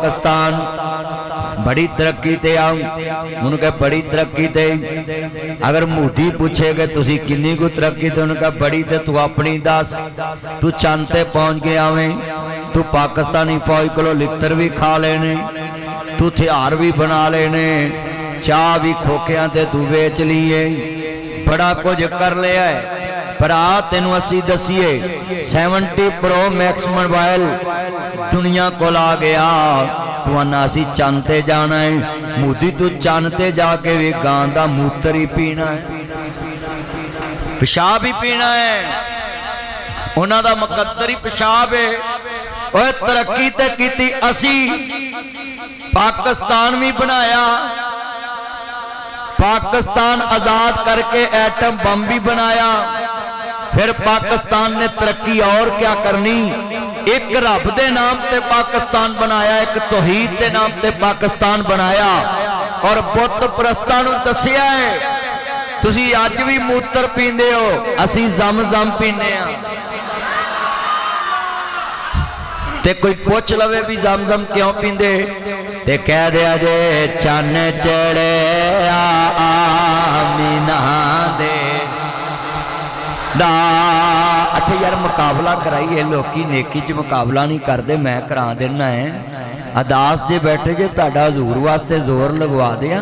पाकिस्तान बड़ी तरक्की ते आओ। उन्होंने बड़ी तरक्की ते अगर मोदी पूछेगा तुसी किन्नी को तरक्की ते उन्होंने बड़ी ते तू अपनी दस। तू चंद ते पहुंच गया आवें, तू पाकिस्तानी फौज को लित्र भी खा लेने, तू हथियार भी बना लेने, चाह भी खोखियां ते तू बेच लिए, बड़ा कुछ कर लिया है। पर आ तेनू असी दसीए 70 प्रो मैक्स मोबाइल दुनिया को आ गया, तू आना असी चंद ते जाना है। मोदी तू चंद ते जाके भी गां दा मूत्र ही पीना है, पेशाब ही पीना है, उन्हां दा मुकद्दर ही पेशाब है। ओए तरक्की ते कीती असी, पाकिस्तान भी बनाया, पाकिस्तान आजाद करके एटम बम भी बनाया। फिर पाकिस्तान ने तरक्की और क्या करनी, एक रब दे नाम ते पाकिस्तान बनाया, एक तौहीद दे नाम ते पाकिस्तान बनाया और बुत परस्तां नूं दस्सिया है तुसी अज भी मूत्र पींदे हो, असी जम जम पीने आ। ते कोई पूछ लवे भी जम जम क्यों पींदे ते कह दिया जे चन चढ़े आमीना दे दा। अच्छा यार मुकाबला कराइए, लोकी नेकी च मुकाबला नहीं करते, मैं करा देना है। अदास जे बैठे जे तुहाडा हजूर वास्ते जोर लगवा दिया,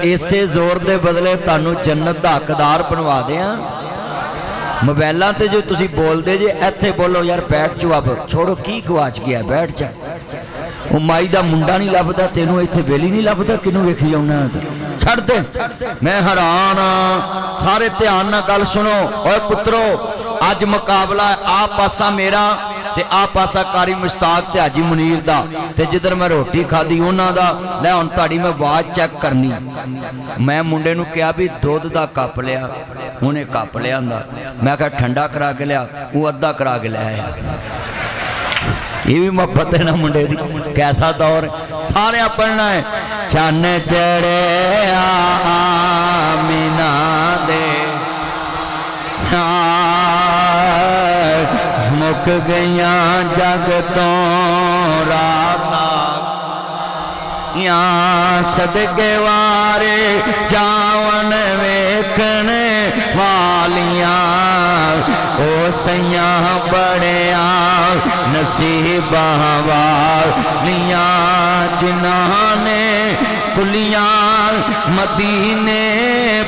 इसे जोर दे बदले तुहानू जन्नत दा हकदार बनवा दिया। मोबाइलों ते जो तुसी बोलते जे इत्थे बोलो यार बैठ चो, अब छोड़ो की गवाच गया, बैठ जा। वो माई दा मुंडा नहीं लभदा, तेनू इत्थे बेली नहीं लभदा, किनू वेखी जाना, छड़ दे। मैं हैरान हाँ, सारे ध्यान नाल गल सुनो। ओए पुत्रो अज मुकाबला आ पासा मेरा ते आ पासा कारी मुश्ताक ते हाजी मुनीर दा, ते जिधर मैं रोटी खाधी उन्हां दा। लै हुण तुहाडी मैं आवाज चेक करनी। मैं मुंडे नूं कहा भी दुध दा कप लिया, उन्हें कप लिया, मैं कहा ठंडा करा के लिया, वो अद्धा करा के लिया। ये भी मोहब्बत है ना मुंडे दी, कैसा दौर है। सारे पढ़ना है चन चढ़े आमीना दे, मुक गईया जग तो राता, यहाँ सदके वारे जावन वेखने वालियां, ओ सैया बड़िया नसीबा वालियां, जिन्हां कुलियां मदीने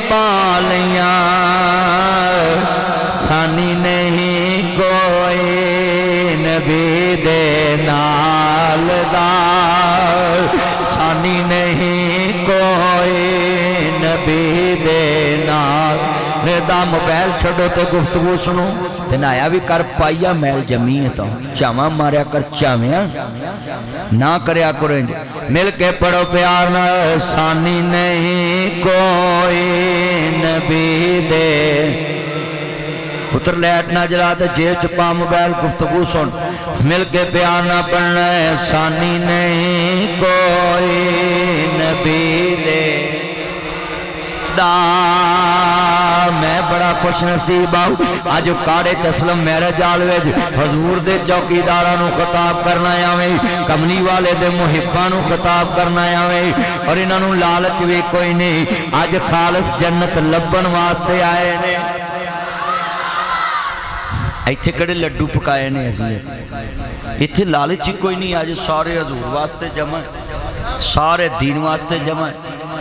पालियां, सानी नहीं कोई नबी दे नाल दा, सानी नहीं कोई नबी दे नाल दा। मोबाइल छड़ो तो गुफ्तगू सुनो, ते नाया भी कर पाइया मैल जमी है, तो चावा मारिया कर चाविया ना करया करो। मिल के पढ़ो प्यार ना, सानी नहीं कोई नबी दे। पुत्र लैट ना जला ते जेब च पा मोबाइल, गुफ्तगू सुन। मिल के प्यार ना पढ़ना है, सानी नहीं कोई नबी दे दा। मैं बड़ा खुश नसीब आऊँ अज काड़े चसलम मैरिज हाल विच हजूर दे चौकीदारां नूं खिताब करना आवे, कमली वाले दे मुहिब्बां नूं खिताब करना आवे, और इन्हां नूं लालच भी कोई नहीं, अज खालस जन्नत लभण वास्ते आए ने। इत्थे कड़े लड्डू पकाए ने असीं, इत्थे लालच ही कोई नहीं, अज सारे हजूर वास्ते जमा, सारे दीन वास्ते जमा।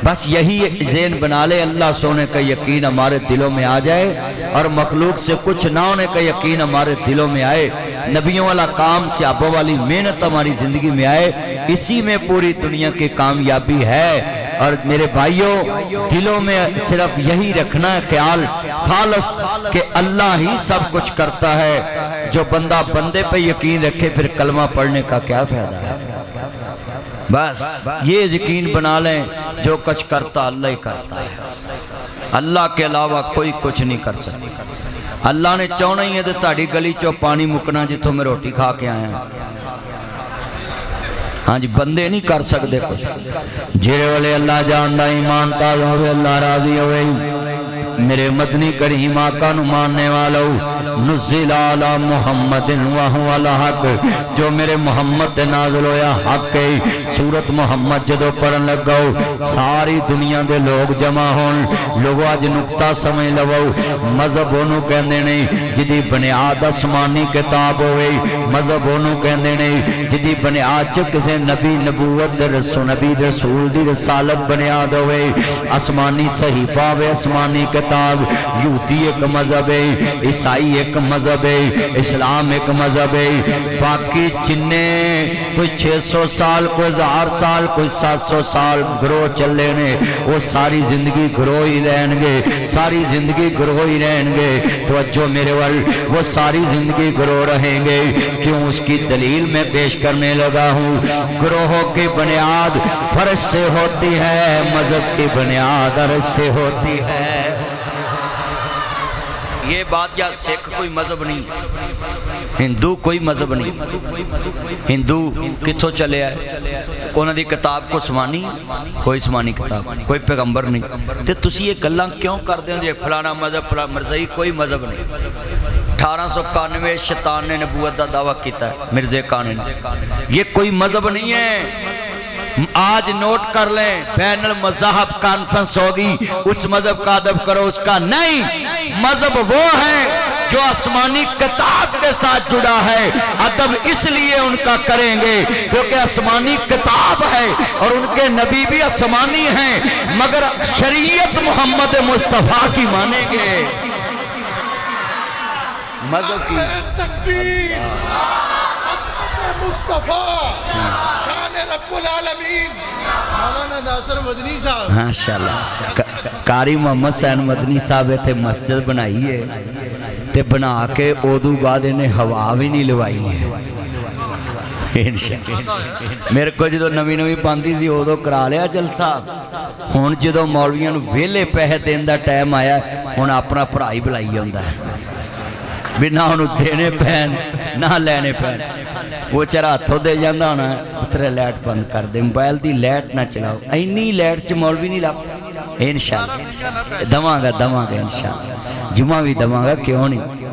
बस यही ज़हन बना ले, अल्लाह सोने का यकीन हमारे दिलों में आ जाए और मखलूक से कुछ ना होने का यकीन हमारे दिलों में आए, नबियों वाला काम सहाबों वाली मेहनत हमारी ज़िंदगी में आए, इसी में पूरी दुनिया की कामयाबी है। और मेरे भाइयों दिलों में सिर्फ यही रखना है ख्याल खालस कि अल्लाह ही सब कुछ करता है। जो बंदा बंदे पे यकीन रखे फिर कलमा पढ़ने का क्या फायदा है। बस ये यकीन बना लें जो कुछ करता अल्लाह ही करता है, अल्लाह के अलावा कोई कुछ नहीं कर सकता। अल्लाह ने चाहना ही है तो ताड़ी गली चो पानी मुकना जिथों मैं रोटी खा के आया। हाँ जी, बंदे नहीं कर सकते कुछ। जेरे वाले अल्लाह जानदा ईमान ताज़ा होवे, अल्लाह राजी होवे, میرے مدنی کریم آقا نو ماننے والو نزل علی محمد وہو الحق جو میرے محمد تے نازل ہویا حق ہے سورت محمد جدو پڑھن لگاؤ ساری دنیا دے لوگ جمع ہون لوگو آج نکتہ سمجھ لو مذہب انہوں کہندے نہیں جدی بنیاد آسمانی کتاب ہوئے مذہب انہوں کہندے نہیں جدی بنیاد چ کسے نبی نبوت رسول نبی رسول دی رسالت بنیاد ہوئے آسمانی صحیفہ ہوئے آسمانی کتاب یہودی ایک مذہب ہے عیسائی ایک مذہب ہے اسلام ایک مذہب ہے باقی جننے کوئی 600 سال کوئی 1000 سال کوئی 700 سال گروہ چلے نے وہ ساری زندگی گروہ ہی رہن گے ساری زندگی گروہ ہی رہیں گے توجہ میرے وال وہ ساری زندگی گروہ رہیں گے کیوں اس کی دلیل میں پیش کرنے لگا ہوں گروہوں کی بنیاد فرش سے ہوتی ہے مذہب کی بنیاد عرش سے ہوتی ہے یہ بات یا سکھ کوئی مذہب نہیں ہندو کوئی مذہب نہیں ہندو کتھوں چلے آئے کونہ دی کتاب کو سمانی کوئی سمانی کتاب کوئی پیغمبر نہیں تے تسی یہ گلاں کیوں کر دیں جے فلانا مذہب فلانا مرزائی کوئی مذہب نہیں 1891 شیطان نے نبوت دا دعویٰ کیتا ہے مرزے کانے نے یہ کوئی مذہب نہیں ہے آج نوٹ کر لیں بین المذاہب کانفرنس ہوگی اس مذہب کا ادب کرو اس کا نہیں مذہب وہ ہے جو آسمانی کتاب کے ساتھ جڑا ہے ادب اس لیے ان کا کریں گے کیونکہ آسمانی کتاب ہے اور ان کے نبی بھی آسمانی ہیں مگر شریعت محمد مصطفیٰ کی مانیں گے مذہب کی تکبیر مصطفیٰ شان رب العالمین مولانا ناصر مدنی صاحب ماشاءاللہ قاری محمد حسین مدنی صاحب تھے مسجد بنائی ہے تے بنا کے اودو بعد انہیں ہوا بھی نہیں لوائی ہے میرے کو جدو نوی نوی پاندی سی اودو کرا لیا جلسہ ہون جدو مولویاں نو ویلے پہے دین دا ٹائم آیا ہون اپنا پڑھائی بلائی ہوندہ ہے بھی نہ انہوں دینے پہن نہ لینے پہن وہ چرا ہتھوں دے جاندہ ہونا ہے پترے لیٹ بند کر دے موبائل دی لیٹ نہ چلاؤ اینی لیٹ چ مولوی نہیں لگ انشاءاللہ دماغا انشاءاللہ جمعہ بھی دماغا کیوں نہیں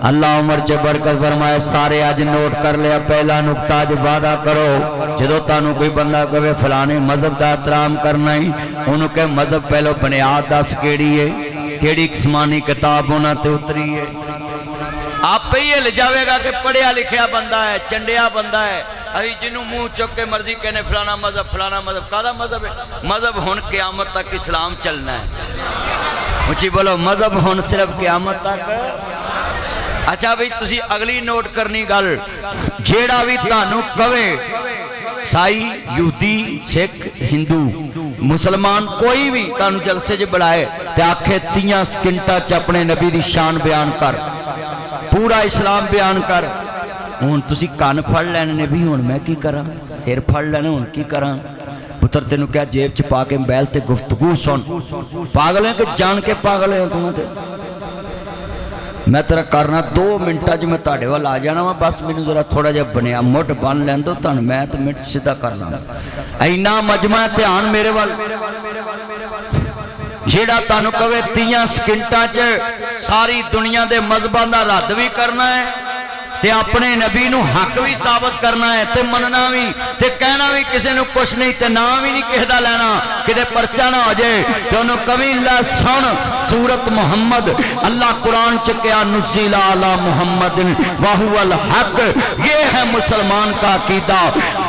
اللہ عمر چے برکت فرمائے سارے آج نوٹ کر لیا پہلا نکتہ آج وعدہ کرو جدو تانو کوئی بندہ کہے فلانے مذہب دا احترام کرنا ہی انہوں کہ مذہب پہلو بنیاد دس کیڑی ہے کیڑی قسمانی کتاب ہونا تے اتری ہے آپ پہ یہ لجاوے گا کہ پڑھیا لکھیا بندہ ہے چنڈیا بندہ ہے ابھی جنہوں منہ چک کے مرضی کہنے فلانا مذہب کہا مذہب ہے مذہب ہون قیامت تک اسلام چلنا ہے اچھی بولو مذہب ہون صرف قیامت تک اچھا بھئی تسی اگلی نوٹ کرنی گل جیڑا بھی تانو کوے سائی یہودی سکھ ہندو مسلمان کوئی بھی تانو جلسے جو بڑھائے تے آنکھیں 30 سکنٹا چ اپنے نبی دی شان بیان کر پورا اسلام بیان کر ہون تسی کان پھڑ لینے نے بھی ہون میں کی کراں سیر پھڑ لینے ہون کی کراں پتر تینوں کیا جیب چ پا کے بیل تے گفتگو سن پاگل ہیں کہ جان کے پاگل ہیں تمہیں تے میں تیرا کرنا 2 منٹا جو میں تاڑے والا آ جانا بس میں نے ذرا تھوڑا جب بنیا موٹ بان لین دو تن میں تو منٹ سیدھا کرنا اینا مجمع تیان میرے وال جیڑا تانو کوئے 30 سکنٹا چے ساری دنیا دے مذہبان دا رد بھی کرنا ہے تے اپنے نبی نو حق بھی ثابت کرنا ہے تے مننا بھی تے کہنا بھی کسی نو کچھ نہیں تے نام بھی نہیں کہدا لینا کدے پرچہ نہ ہو جائے تے انہوں کبھی اللہ سن سورت محمد اللہ قرآن چکیا نزل علی محمد وہو الحق یہ ہے مسلمان کا عقیدہ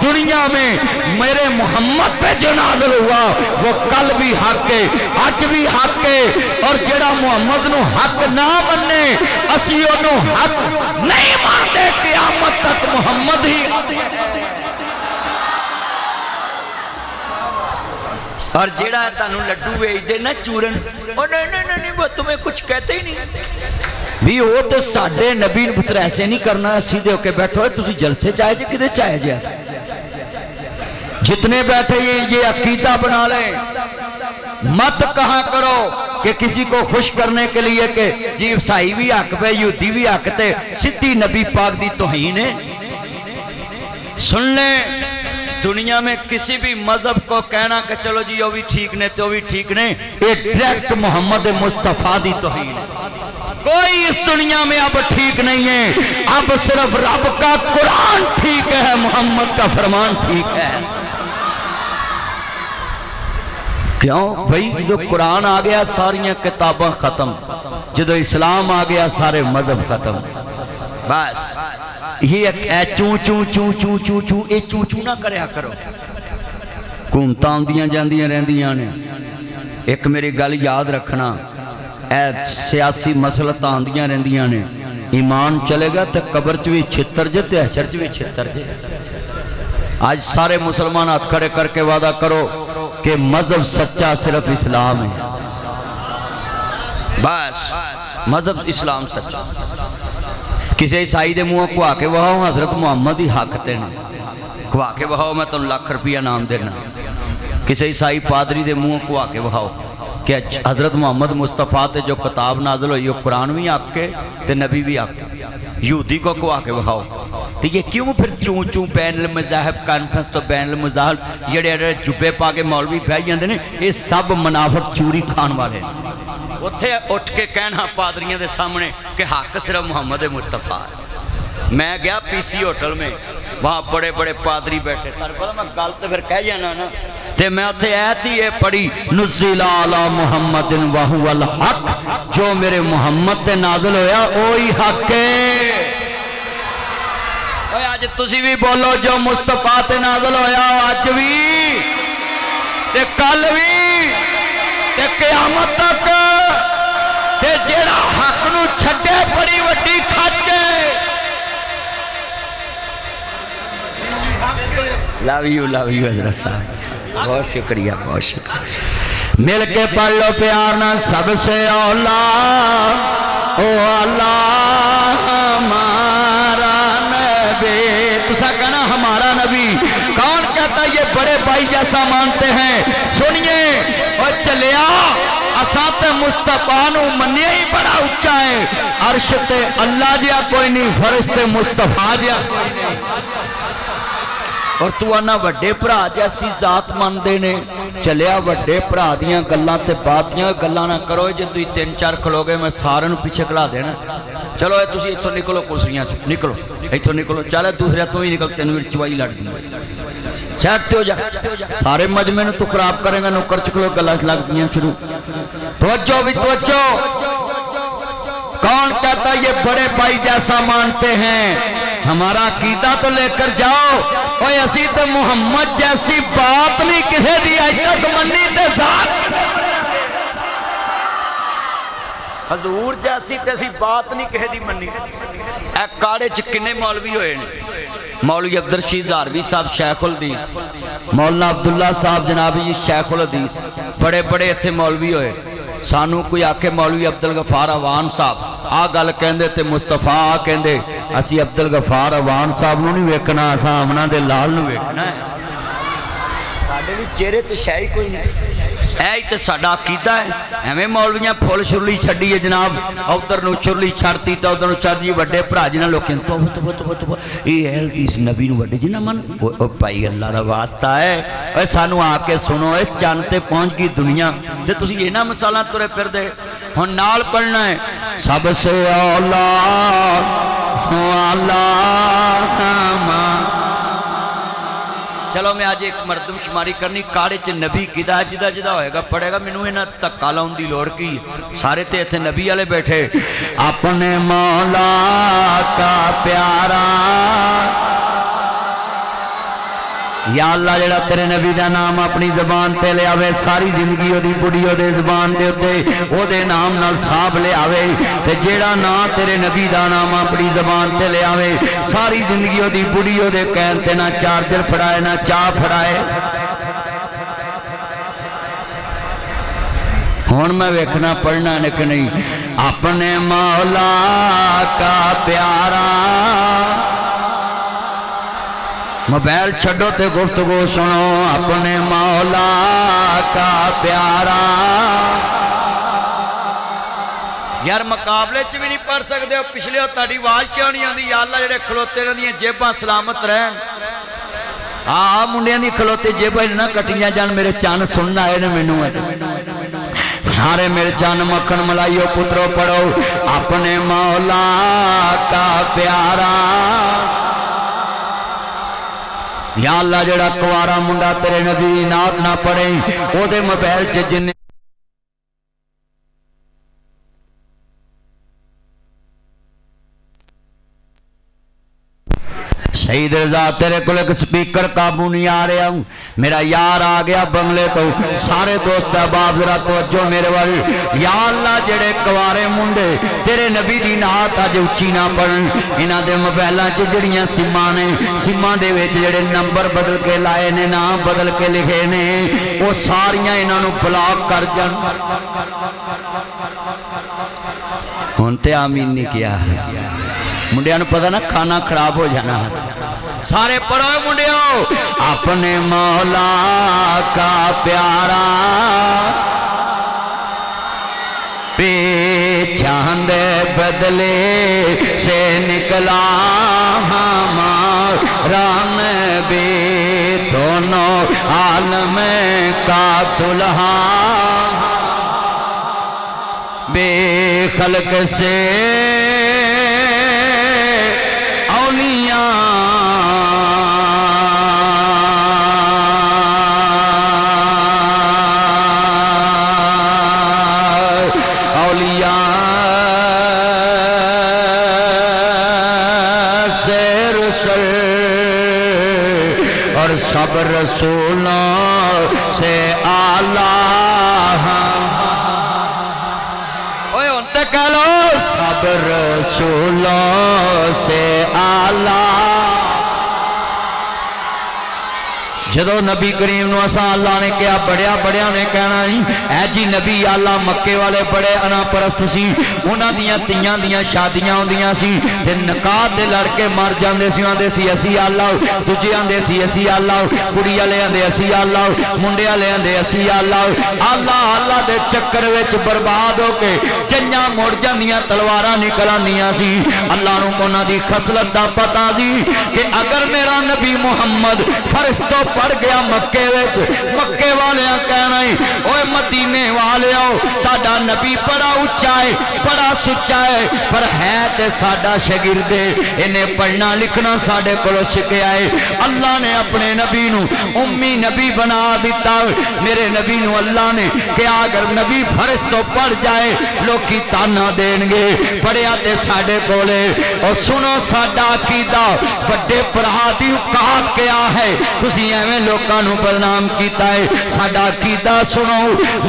دنیا میں میرے محمد پہ جو نازل ہوا وہ کل بھی حق ہے آج بھی حق ہے اور جڑا محمد نو حق نہ بننے اسی انہوں حق نہیں مانتے قیامت تک محمد ہی اور جیڑا ہے تانوں لڈو ویچ دے نا چورن اور نہیں وہ تمہیں کچھ کہتے ہی نہیں بھی ہو تو ساڑھے نبی پتر ایسے نہیں کرنا سیدھے ہو کے بیٹھو ہے تسی جلسے چاہے جے کدے چاہے جے جتنے بیٹھے یہ عقیدہ بنا لیں مت کہاں کرو کہ کسی کو خوش کرنے کے لیے کہ جی عیسائی بھی حق پہ یہودی بھی حق تے سدھی نبی پاک دی توہین ہے سن لیں دنیا میں کسی بھی مذہب کو کہنا کہ چلو جی وہ بھی ٹھیک نے تو وہ بھی ٹھیک نے، یہ ڈائریکٹ محمد مصطفیٰ دی توہین ہے۔ کوئی اس دنیا میں اب ٹھیک نہیں ہے، اب صرف رب کا قرآن ٹھیک ہے، محمد کا فرمان ٹھیک ہے۔ کیوں بھئی جدو قرآن آ گیا ساریاں کتاباں ختم، جدو اسلام آ گیا سارے مذہب ختم۔ بس یہ اے چون چون چون چون چون چون اے چون چون نہ کریا کرو، حکومتاں آندیاں جاندیاں رہندیاں نے۔ ایک میری گل یاد رکھنا، اے سیاسی مسئلتاں آندیاں رہندیاں نے، ایمان چلے گا تو قبر چ بھی چھتر جے تے حشر چ بھی چھتر جے۔ آج سارے مسلمان ہاتھ کھڑے کر کے وعدہ کرو کہ مذہب سچا صرف اسلام ہے، بس مذہب اسلام سچا۔ کسی عیسائی دے منہ کو آکے وہاں حضرت محمد ہی حق تے نے، کو آکے وہاں میں تم ₹1,00,000 نام دینا۔ کسی عیسائی پادری دے منہ کو آکے وہاں کہ حضرت محمد مصطفیٰ تے جو کتاب نازل ہوئی وہ قرآن بھی آپ کے تے نبی بھی آپ کے، یہودی کو آکے وہاں تو یہ کیوں پھر چون چون بین المذاہب کانفرنس تو بین المذاہب جڑے جبے پا کے مولوی بھائی جاندے نے، یہ سب منافق چوری کھان والے اتھے اٹھ کے کہنا پادریاں دے سامنے کہ حق صرف محمد مصطفیٰ ہے۔ میں گیا پی سی ہوٹل میں، وہاں بڑے بڑے پادری بیٹھے، تارے پتہ میں غلط پھر کہہ جانا نا، تے میں اتھے آیت ہی یہ پڑھی نزل علی محمد وہو الحق، جو میرے محمد تے نازل ہویا وہی حق ہے۔ آج تسی بھی بولو جو مصطفیٰ تے نازل ہویا آج بھی تے کل بھی تے قیامت تک تے جیڑا حق نو چھڈے بڑی وڈی کھچ ہے۔ لو یو حضرت صاحب، بہت شکریہ بہت شکریہ۔ مل کے پڑھ لو پیار نہ سب سے اولا او اللہ ہمارا نبی، تسا کہنا ہمارا نبی کون کہتا ہے؟ یہ بڑے بھائی جیسا مانتے ہیں۔ سنیے اور چلیا اسات مصطفیٰ نو منیا ہی بڑا اچھا ہے، عرش تے اللہ جیا کوئی نہیں، فرشتے مصطفیٰ جیا کوئی نہیں۔ اور تو آنا وڈے پرا جیسی ذات مان دینے، چلیا وڈے پرا دیاں گلاں تے باتیاں گلاں نہ کرو، جے تو 3-4 کھلو گے میں سارن پیچھے کلا دینا۔ چلو اے تسی ایتھوں نکلو کرسیاں چ نکلو، ایتھوں نکلو، چلے دوسرے تو ہی نکل تینوں چوائی لڑ دی سیٹ تے ہو جا، سارے مجمع نو تو خراب کرے گا، نوکر چکلو گلاں لگ دیاں شروع۔ توجہ بھی توجہ، کون کہتا یہ بڑے بھائی جیسا مانتے ہیں؟ ہمارا عقیدہ تو لے کر جاؤ، اوہ اسی تو محمد جیسی بات نہیں کسے دی آج تک منی تے ذات، حضور جیسی تیسی بات نہیں کہے دی منی۔ اے کاڑے چکنے مولوی ہوئے نے، مولوی عبدالرشید زاروی صاحب شیخ الحدیث، مولانا عبداللہ صاحب جنابی جی شیخ الحدیث، بڑے بڑے اتھے مولوی ہوئے۔ سانو کوئی آکے مولوی عبدالغفار عوان صاحب آ گل کہندے تے مصطفیٰ آ کہندے، اسی عبدالغفار عوان صاحب نو نہیں ویکنا، اساں آمنہ دے لال نو ویکنا ہے۔ ساڑھے بھی چہرے تے شاہی کوئی نہیں، اے ہی تے ساڑھا عقیدہ ہے۔ ہمیں مولویاں پھول شرلی چھڑی ہے جناب، ادھر نو شرلی چھڑتی تا ادھر نو چھڑ جی وڈے بھرا جنہ لوکیں تو یہ اہل دی اس نبی نو وڈے جنہ من، او بھائی اللہ دا واسطہ ہے، اے سانو آ کے سنو، اے چاند تے پہنچ گئی دنیا تے تسی یہ نہ مثالاں ترے پھر دے۔ ہن نال پڑھنا ہے سب سے اولا اللہ ہمارا۔ چلو میں آج ایک مردم شماری کرنی، کاڑے چ نبی کدا جدا جدا ہوئے گا پڑھے گا، مینوں انہاں تکا لاؤن دی لوڑ کی، سارے تے ایتھے نبی والے بیٹھے۔ اپنے مولا کا پیارا یا اللہ جڑا تیرے نبی دا نام اپنی زبان تے لے آوے، ساری زندگی او دی بڑی او دے زبان دے اتے او دے نام نال صاحب لے آوے، تے جیڑا نا تیرے نبی دا نام اپنی زبان تے لے آوے، ساری زندگی او دی بڑی او دے کہن تے نہ چارجر پھڑائے نہ چاہ پھڑائے۔ ہون میں ویکھنا پڑھنا نے کہ نہیں، اپنے مولا کا پیارا، موبائل چھڑو تے گفتگو سنو، اپنے مولا کا پیارا۔ یار مقابلے چ بھی نہیں پڑھ سکتے ہو، پچھلے ہو تاڑی آواز کیوں نہیں آندی؟ یا اللہ جڑے کھلوتے رہندیاں جیباں سلامت رہن، मुंडियां दी खलोते जेब ना कटियां जान मेरे चन सुनना आए ने मैनू सारे मेरे चन मक्खन मलाइयो पुत्रो पढ़ो अपने मौला का प्यारा या अल्लाह जेड़ा कुआरा मुंडा तेरे नबी दी नात ना पढ़े ओदे मोबाइल च जिन्ने शहीद रजा तेरे को एक स्पीकर काबू नहीं आ रहा हूँ मेरा यार आ गया बंगले तो सारे दोस्त अहबाब जरा तवज्जो मेरे वाल या अल्लाह जेड़े कुआरे मुंडे तेरे नबी दी नात अज उच्ची ना पढ़न इन्हां दे मोबाइलां च जड़ियां सिम्मां ने सिम्मां दे विच जेड़े नंबर बदल के लाए ने नाम बदल के लिखे ने वो सारियां इन्हां नूं ब्लॉक कर जान हुण ते आमीन नहीं किया मुंडियां नूं पता ना खाना खराब हो जाना सारे पढ़ो मुंडियो अपने मौला का प्यारा चांद बदले से निकला हमारा नबी दोनों आलम का दुल्हा बेखलक से औलिया और सब रसूलों से आला ओए उनते कह लो सब रसूलों से आला जदों नबी करीम नूं असां अल्लाह ने कहा बड़िया बड़िया ने कहना है जी नबी आला मक्के वाले बड़े अनापरस्त सी उन्हां दियां तियां दियां शादियां होंदियां सी ते निकाह दे लड़के मर जांदे सी आंदे सी असी आला दूजे आंदे सी असी आला कुड़ी वाले आंदे असी आला मुंडे वाले आंदे असी आला आला आला दे चक्कर विच बर्बाद हो के जंजां मुड़ जांदियां तलवारां निकल आंदियां सी अल्लाह नूं उन्हां दी खसलत दा पता सी कि अगर मेरा नबी मुहम्मद फरिश्तों पड़ गया मक्के विच मक्के वाले कहना ओए मदीने वाले ताड़ा नबी बड़ा उच्चा है बड़ा सुच्चा है पर है ते साडा शागिर्द इन्हें पढ़ना लिखना साडे कोलों सिखया है अल्लाह ने अपने नबी नूं उम्मी नबी बना दिता मेरे नबी नूं अल्लाह ने क्या अगर नबी फरिश्तों पढ़ जाए लोकी ताना देणगे पढ़िया ते साडे कोले और सुनो साडा अकीदा वड्डे भरा दी औकात क्या है तुसीं एवें लोकां नूं बदनाम कीता है साडा अकीदा सुनो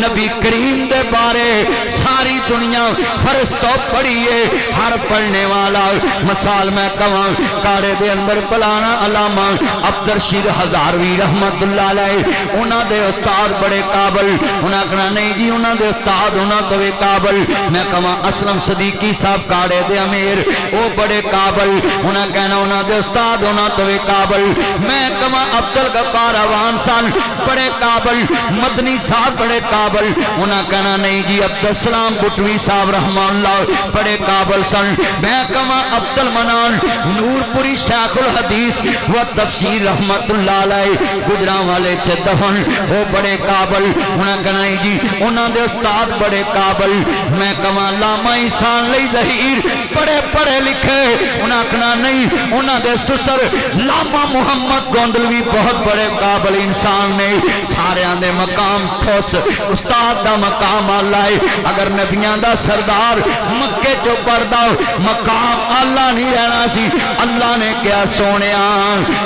नबी करीम दे बारे सारी दुनिया फरिश्तों पढ़िए हर पढ़ने वाला मिसाल मैं कहां कारे दे अंदर पलाना अलामा अब्दुल रशीद हजारवी रहमतुल्लाह अलैह उन्हां दे उस्ताद बड़े काबिल उन्हां कहना नहीं जी उन्हां दे उस्ताद उन्हां तो भी काबिल मैं कहां असलम सदीकी साहब कारे दे अमीर वो बड़े काबिल उन्हां कहना उन्हां दे उस्ताद उन्हां तो भी काबिल मैं कहां अब्दुल गफ्फार अवान सन बड़े काबिल मदनी साहब बड़े काबिल उन्हें कहना नहीं जी अब्दुल सलाम बुटवी साहब रहमानुल्लाह बड़े काबिल सन मैं कहा अब्दुल मनान नूरपुरी शेखुल हदीस व तफसीर रहमतुल्लाह अलैह गुजरांवाले च दफन वो बड़े काबिल उन्हें कहना नहीं जी उन्होंने दे उस्ताद बड़े काबिल मैं कहा लामा इंसान लई ज़हीर बड़े पढ़े लिखे उन्हें कहना नहीं उन्होंने दे सुसर लामा मुहम्मद गोंदलवी बहुत बड़े काबिल इंसान ने सारे दे मकाम ठोस उस्ताद दा मकाम आला है अगर नबियां दा सरदार मक्के चो पढ़दा मकाम आला नहीं रहना सी अल्लाह ने क्या सोनिया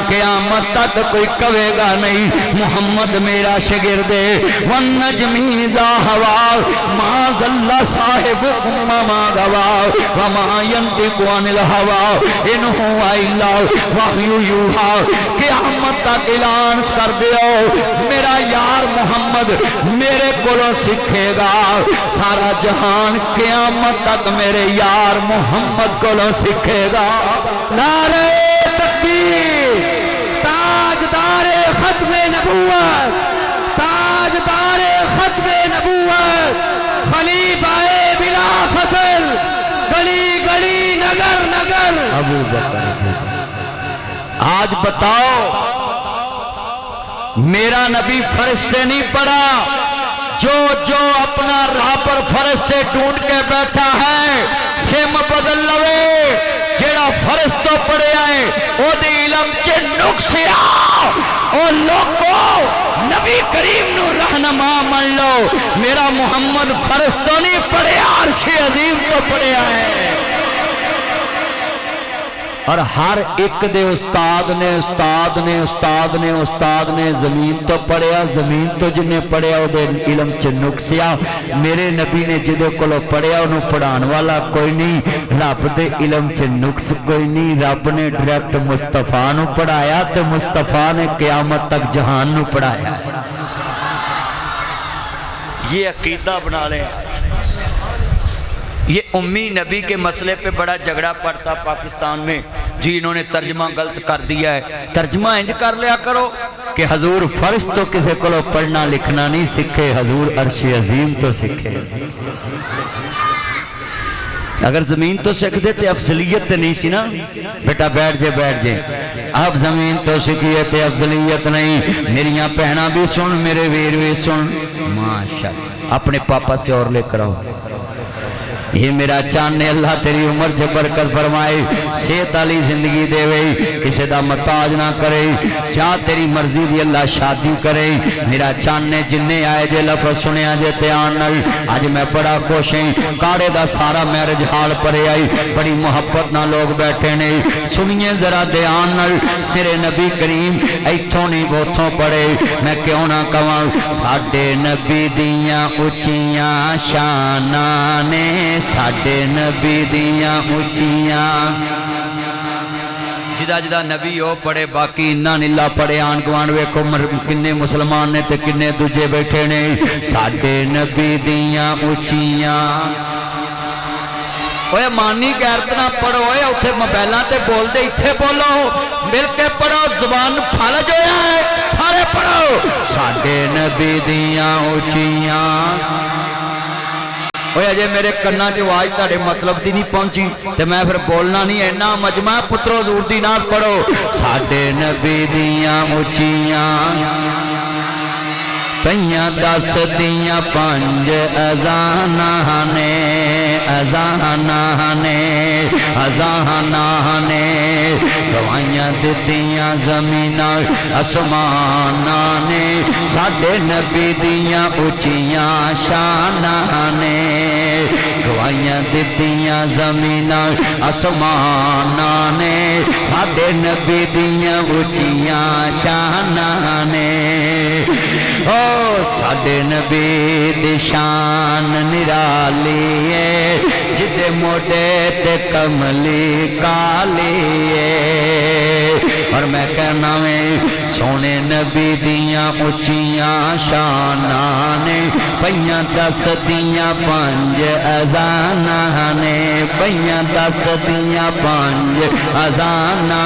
क़यामत तक कोई कहेगा नहीं मुहम्मद मेरा शागिर्द है वन नजमी ज़ा हवा मा ज़ल्ला साहिबुकुम मा गवा व मा यंतिकु अनिल हवा इन हुवा इल्ला वहयु यूहा क़यामत तक ऐलान कर दियो मेरा यार मोहम्मद मेरे कोलों सीखेगा सारा जहान क़यामत तक मेरे यार मोहम्मद कोलों सीखेगा नारे तकबीर ताजदारे खत्मे नबूवत ताजदारे खत्मे नबूवत खलीफाए बिला फसल गली गली नगर नगर अबू बकर आज बताओ میرا نبی فرش سے نہیں پڑا، جو جو اپنا راہ پر فرش سے ٹوٹ کے بیٹھا ہے سم بدل لوے، جیڑا فرش تو پڑے آئے او دے علم چے نقصیا، او لوگو نبی کریم نو رہنما من لو، میرا محمد فرش تو نہیں پڑے، عرش عظیم تو پڑے آئے۔ اور ہر ایک دے استاد نے استاد نے استاد نے استاد نے زمین تو پڑھیا، زمین تو جنہیں پڑھیا وہ دے علم چ نقصیا، میرے نبی نے جدے کولو پڑھیا انہوں پڑھان والا کوئی نہیں، رب دے علم چ نقص کوئی نہیں، رب نے ڈائریکٹ مصطفیٰ نو پڑھایا تے مصطفیٰ نے قیامت تک جہان نو پڑھایا۔ یہ عقیدہ بنا لیں۔ یہ امی نبی کے مسئلے پہ بڑا جھگڑا پڑتا پاکستان میں، جی انہوں نے ترجمہ غلط کر دیا ہے، ترجمہ انج کر لیا کرو کہ حضور فرش تو کسے کو پڑھنا لکھنا نہیں سکھے، حضور عرش عظیم تو سکھے۔ اگر زمین تو سکھ دیتے افضلیت نہیں سی نا، بیٹا بیٹھ جے، اب زمین تو سکھیے تے افضلیت نہیں، میریاں پہنا بھی سن، میرے ویر بھی سن، ماشاءاللہ اپنے پاپا سے اور لے کر آؤ۔ یہ میرا چاہنے اللہ تیری عمر سے برکت فرمائے، صحت علی زندگی دے وئی، کسی دا محتاج نہ کرے، چاہ تیری مرضی دی اللہ شادی کرے، میرا چاہنے جننے آئے جے لفظ سنیا جے تیان نل، آج میں بڑا خوش ہیں، کاڑے دا سارا میرج حال پرے آئی، بڑی محبت نہ لوگ بیٹھے نہیں، سنیے ذرا دیان نل، میرے نبی کریم ایتھوں نہیں بوتھوں پڑے، میں کیوں نہ کہاں، ساڑھے نبی دیاں اچیاں شانانے، ساڑھے نبی دیاں اچیاں، جدا جدا نبی ہو پڑے باقی انہاں نلہ پڑے، آن گوان ویکھو کنے مسلمان نے تے کنے دجے بیٹھے نے، ساڑھے نبی دیاں اچیاں۔ اوہ مانی غیرت نہ پڑھو، اوہ اتھے موبائلاں تے بول دے، اتھے بولو، مل کے پڑھو، زبان پھالج ہویا ہے، سارے پڑھو، ساڑھے نبی دیاں اچیاں۔ اوہ اجے میرے کناں جو آج تاڑے مطلب دی نہیں پہنچی تے میں پھر بولنا نہیں، اینا مجمع پترو حضور دی نات پڑھو، ساڑھے نبی دیاں اچیاں، پہیاں دس دیاں پانج ازانانے، ازانانے، ازانانے، گوائیاں دیتیاں زمینہ اسمانانے، ساڑھے نبی دیاں اچیاں شانانے، گوائیاں دیتیاں زمینہ اسمانانے، ساڑھے نبی دیاں اچیاں شانانے، ساڑھے نبی دی شان نرالی ہے، جدے موڑے تے کملی کالی ہے، اور میں کہنا میں سونے نبی دیاں اچیاں شانانے، پہیاں دس دیاں پانج ازانانے، پہیاں دس دیاں پانج ازانہ۔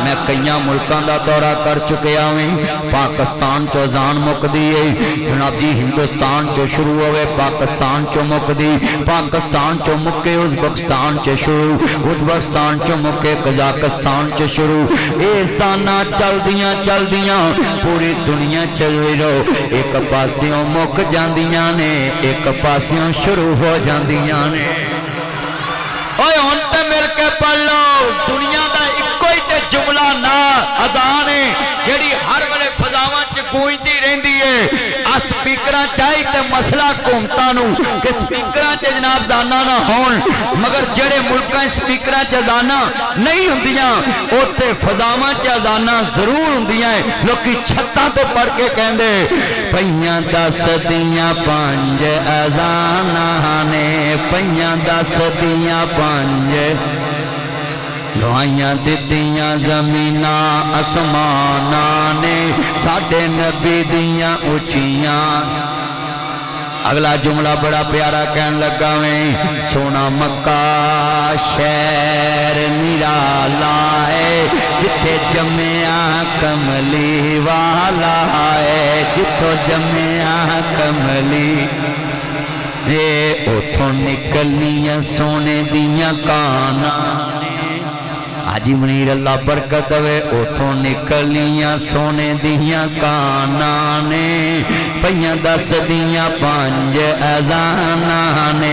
میں کئیاں ملکان دا دورہ کر چکے آویں، پاکستان چو ازان مک دیئے، جناب جی ہندوستان چو شروع ہوئے، پاکستان چو مک دی، پاکستان چو مکے ازبکستان چو شروع، ازبکستان چو مکے قزاقستان چو شروع، ایسانا چل دیاں پوری دنیا چل رو، ایک پاسیوں مک جاندیاں نے، ایک پاسیوں شروع ہو جاندیاں نے۔ اوہ ہونتے مل کے پڑھ لو، دنیا دا کوئی تے جملہ نہ ازانے جیڑی ہر والے فضاواں چ گونجدی رہندی ہے، سپیکراں چاہی تے مسئلہ قومتاں نو کہ سپیکراں چ جناب زانا نہ ہون، مگر جڑے ملکاں سپیکراں چ زانا نہیں ہوندیاں اوتے فضاواں چ زانا ضرور ہوندیاں، لوکی چھتاں تے پڑھ کے کہندے پہیاں دس دیاں پانج ازانانے، پہیاں دس دیاں پانج، گوائیاں دیتیاں زمینہ اسمانانے، ساڑھے نبی دیاں اچیاں۔ اگلا جملہ بڑا پیارا کہن لگا میں، سونا مکہ شہر نرالا ہے، جتھے جمعہ کملی والا ہے، جتھو جمعہ کملی، اے اتھوں نکلیاں سونے دیاں کانانے، हाजी मुनीर अल्लाह बरकत दे उथों निकलियां सोने दियां काना ने पईयां दस दियां पंज अज़ाना ने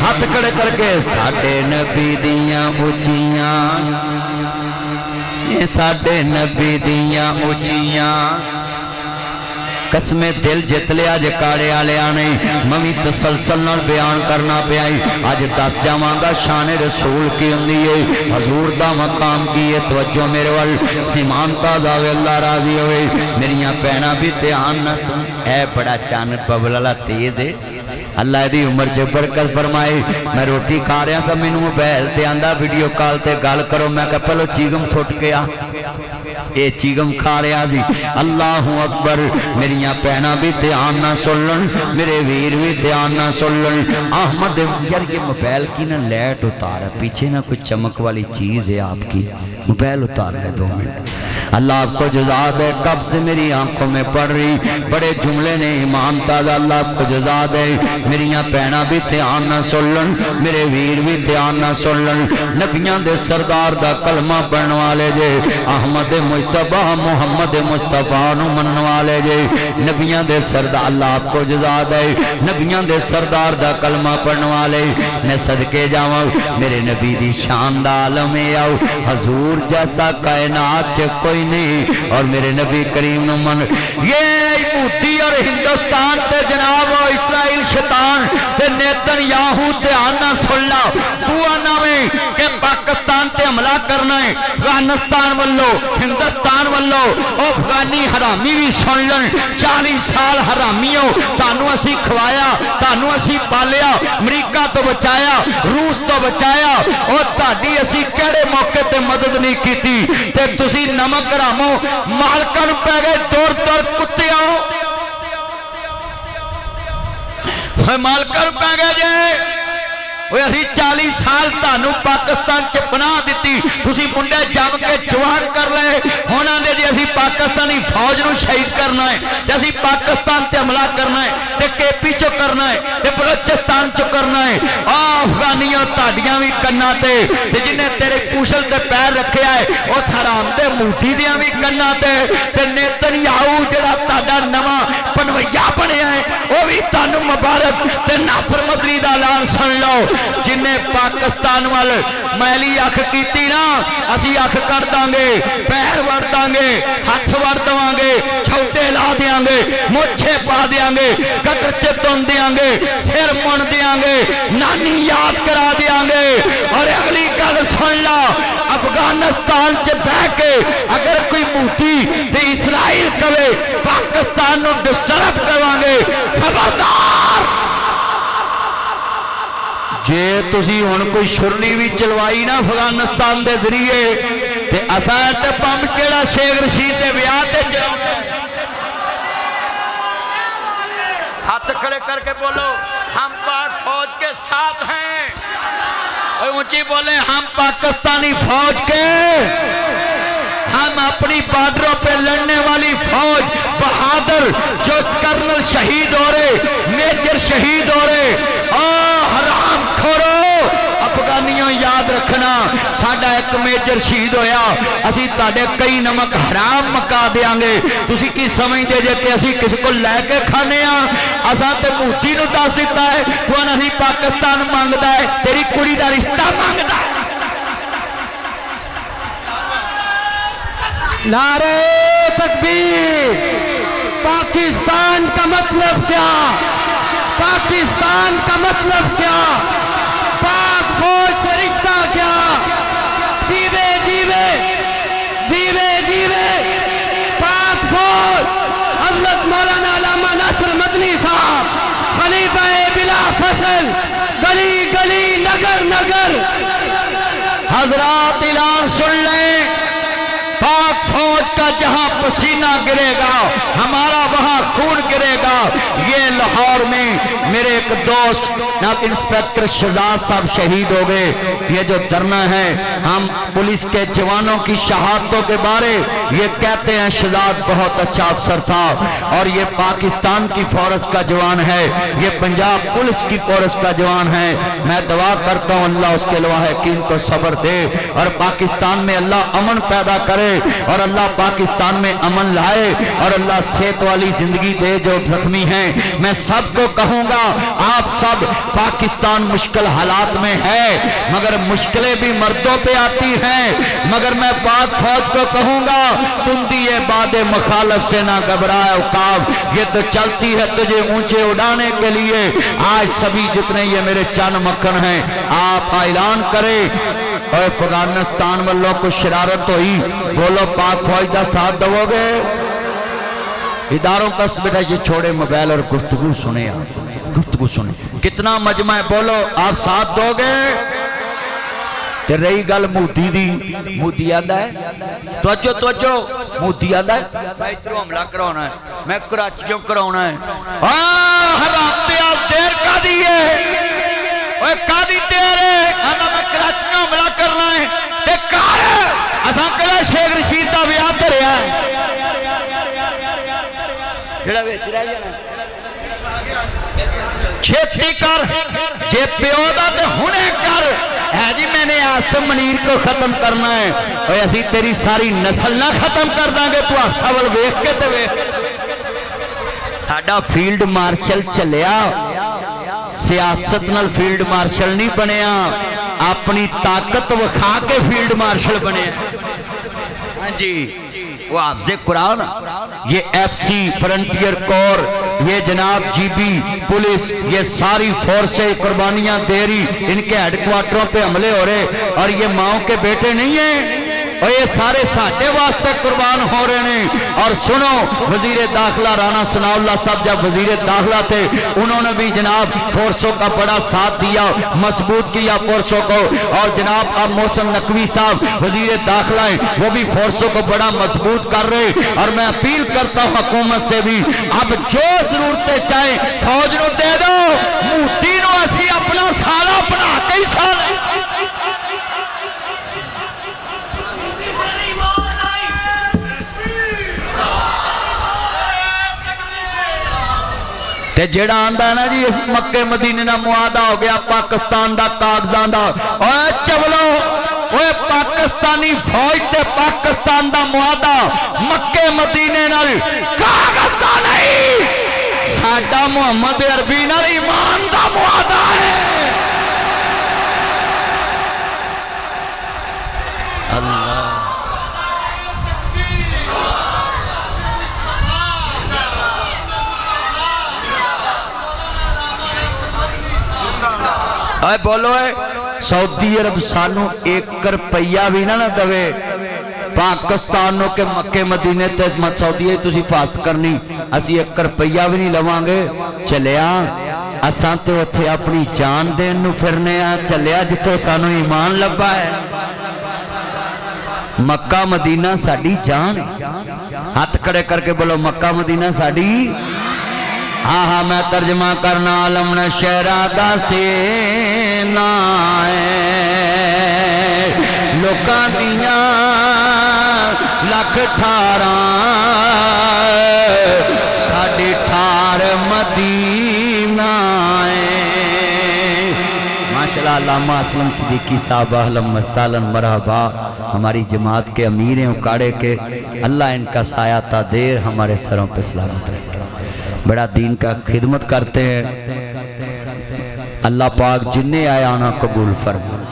हाथ खड़े करके साडे नबी दियां उचियां साडे नबी दियां उचियां कसमे दिल जित लिया जे काड़े आलिया ने मवी तसलसल नाल बयान करना पिया अज दस जावांगा शान रसूल की हुंदी है हजूर दा मकाम की है तवज्जो मेरे वल ईमानता दावे अल्लाह राजी होए मेरियां भैणां भी ध्यान न सुन ऐ बड़ा चन्न बबल वाला तेज है अल्लाह दी उम्र च बरकत फरमाए मैं रोटी खा रहा सा मैनू मोबाइल ते आंदा वीडियो कॉल ते गल करो मैं कहा पहलो चीगम सुट के आ ये चीगम खा रहा सी अल्लाह अकबर मेरिया भैणां भी ध्यान ना सुन लन मेरे वीर भी ध्यान ना सुन लन अहमद यार ये मोबाइल की ना लाइट उतार है पीछे ना कुछ चमक वाली चीज है आपकी मोबाइल उतार दे 2 मिनट अल्लाह आपको जज़ा दे कब से मेरी आंखों में पड़ रही बड़े जुमले ने ईमान ताज़ा अल्लाह आपको जज़ा दे मेरिया भैणां भी ध्यान ना सुन लन मेरे वीर भी ध्यान ना सुन लन नबियां दे सरदार दा कलमा पढ़न वाले जे अहमद मुस्तफा मुहम्मद मुस्तफा नू मनन वाले जे नबियां दे सरदार अल्लाह आपको जज़ा दे नबियां दे सरदार दा कलमा पढ़न वाले मैं सदके जावां मेरे नबी दी शान दा आलम आओ हजूर जैसा कायनात च कोई नहीं और मेरे नबी करीम नू मन ये मूती और हिंदुस्तान ते जनाब इस्राइल शैतान ते नेतन्याहू ध्यान ना सुन ला तू आना में कि पाकिस्तान ते हमला करना है अफगानिस्तान वल्लो हिंदुस्तान वल्लो अफगानी हरामी भी सुन लन 40 साल हरामियों तानू असी खवाया तानू असी पालिया अमरीका तो बचाया रूस तो बचाया और ताड़ी असी केड़े मौके ते मदद नहीं की ते तुसी नमक हरामो मालकां नूं पै गए दौड़ कुत्ते आओ मालकां नूं पै गए जे असी 40 साल तानू पाकिस्तान च पनाह दी तुसी मुंडे जम के जवान कर ले हुण आंदे जी असी पाकिस्तानी फौज नूं शहीद करना है ते असी पाकिस्तान ते हमला करना है ते केपी चो करना है ते बलोचिस्तान चो करना है अफगानियों ताड़ियां भी कन्ना ते जिन्हें तेरे कुशल ते पैर रखे है उस हराम दे मूठी दियां भी कन्ना ते नेतन्याहू जिहड़ा ताड़ा नवां पनवैया बनिया है वह भी तानू मुबारक ते नासर मदनी दा ऐलान सुन लो जिन्हें पाकिस्तान वाल मैली अख की ना असी अख कर देंगे पैर वड़ देंगे हथ वड़ देवांगे छौटे ला देंगे मोछे पा देंगे कटर च तुन देंगे सिर मुन देंगे नानी याद करा देंगे और अगली गल सुन ला अफगानिस्तान च बह के अगर कोई मूठी ते इसराइल कवे पाकिस्तान नूं डिस्टर्ब करवांगे खबरदार जे तुसी हुण कोई छुरली भी चलवाई ना अफगानिस्तान दे जरिए ते असां ते बम केड़ा शेख रशीद दे ब्याह ते हाथ खड़े करके बोलो हम पाक फौज के साथ हैं ऊंची बोले हम पाकिस्तानी फौज के हम अपनी बॉर्डरों पे लड़ने वाली फौज बहादुर जो कर्नल शहीद हो रहे मेजर शहीद हो रहे हराम खोरो अफगानियों याद रखना साडा एक मेजर शहीद होया असी ताडे कई नमक हराम मका देंगे तुसी की समझदे जे कि असी किसी को लैके खाने असा ते मूठी नूं दस दिता है तू असी पाकिस्तान मंगदा है तेरी कुड़ी दा रिश्ता मंगदा है नारे तकबीर पाकिस्तान का मतलब क्या पाकिस्तान का मतलब क्या पाक फौज से रिश्ता क्या जीवे जीवे जीवे जीवे पाक फौज हज़रत मौलाना अल्लामा नासिर मदनी साहब खलीफा बिला फसल गली गली नगर नगर हजरात ऐलान सुन लें पाक फौज मौत का जहां पसीना गिरेगा हमारा वहां खून गिरेगा। ये लाहौर में मेरे एक दोस्त जनाब इंस्पेक्टर शहजाद साहब शहीद हो गए। ये जो धरना है हम पुलिस के जवानों की शहादतों के बारे ये कहते हैं शहजाद बहुत अच्छा अफसर था और ये पाकिस्तान की फौज का जवान है, ये पंजाब पुलिस की फौज का जवान है। मैं दुआ करता हूँ अल्लाह उसके लवाहिकीन को सब्र दे और पाकिस्तान में अल्लाह अमन पैदा करे और अल्लाह पाकिस्तान में अमन लाए और अल्लाह सेहत वाली जिंदगी दे जो जख्मी हैं। मैं सबको कहूँगा आप सब पाकिस्तान मुश्किल हालात में है मगर मुश्किलें भी मर्दों पे आती हैं, मगर मैं पाक फौज को कहूँगा तुम दिए बादे मुखालफ से ना घबराए औकाब, ये तो चलती है तुझे ऊंचे उड़ाने के लिए। आज सभी जितने ये मेरे चंद मक्खन हैं आप ऐलान करें और अफगानिस्तान वालों को शरारत हुई बोलो पाक फौज का साथ दोगे। इदारों का बेटा ये छोड़े मोबाइल और गुफ्तगू सुने, आप गुफ्तगू सुने कितना मजमा है, बोलो आप साथ दोगे। ते रही गल मोदी दी, मोदी आंदा है तवज्जो मोदी आंदा है मैं इधरों हमला कराना है, मैं कराचियों कराना है। हरामदिया देर का दी है ओए कादी तेरे आंदा मैं कराचियों हमला करना है ते कर असां कला शेख रशीद दा ब्याह धरिया जेड़ा विच रह जाना छेती कर जे प्यो दा ते हुणे कर है जी। मैंने आसम मनीर को खत्म करना है और असी तेरी सारी नस्ल ना खत्म कर देंगे। तू हादसा वाल वेख के ते वेख साडा फील्ड मार्शल चलिया सियासत नाल फील्ड मार्शल नहीं बनया, अपनी ताकत विखा के फील्ड मार्शल बने। हाँ जी वो हाफ़िज़े कुरान ये एफसी फ्रंटियर कोर ये जनाब जीबी पुलिस ये सारी फोर्सें कुर्बानियां दे रही, इनके हेडक्वार्टरों पे हमले हो रहे और ये माओ के बेटे नहीं है और ये सारे साडे वास्ते कुर्बान हो रहे हैं। और सुनो वजीर दाखिला राना सनाउल्लाह साहब जब वजीर दाखिला थे उन्होंने भी जनाब फोर्सों का बड़ा साथ दिया, मजबूत किया फोर्सों को। और जनाब अब मोहसिन नकवी साहब वजीर दाखिला है वो भी फोर्सों को बड़ा मजबूत कर रहे। और मैं अपील करता हूँ हुकूमत से भी अब जो जरूरतें चाहे फौज को दे दो, मोदी को असी अपना साला बना के ही साल ते जेड़ा आंदा ना जी मक्के मदीने ना मुआदा हो गया पाकिस्तान दा कागजां दा, ओए चवलो ओए पाकिस्तानी फौज ते पाकिस्तान दा मुआदा मक्के मदीने नाल कागज दा नहीं, साडा मोहम्मद अरबी नाल ईमान दा मुआदा है। अल्लाह आए बोलो है सऊदी अरब सानू 1 रुपया भी ना दवे पाकिस्तान के मक्के मदीने ते सऊदी तुसी हिफाजत करनी, असी 1 रुपया भी नहीं लवांगे। चलिया असां ते उत्थे अपनी जान देन नू फिरने आ, चलिया जिथों सानू ईमान लब्बा है। मक्का मदीना साडी जान है, हाथ खड़े करके बोलो मक्का मदीना साडी। हाँ हाँ मैं तर्जमा करना आलम न शहरा दा सेना लोकां दियां लख ठारा साडे ठार मदीना माशाल्लाह। अल्लामा असलम सिद्दीकी साहब अहलन व सहलन मरहबा हमारी जमात के अमीर हैं उकाड़े के, अल्लाह इनका साया ता देर हमारे सरों पे सलामत रखे, बड़ा दीन का खिदमत करते हैं। अल्लाह पाक जिन्ने आया आना कबूल फरमा।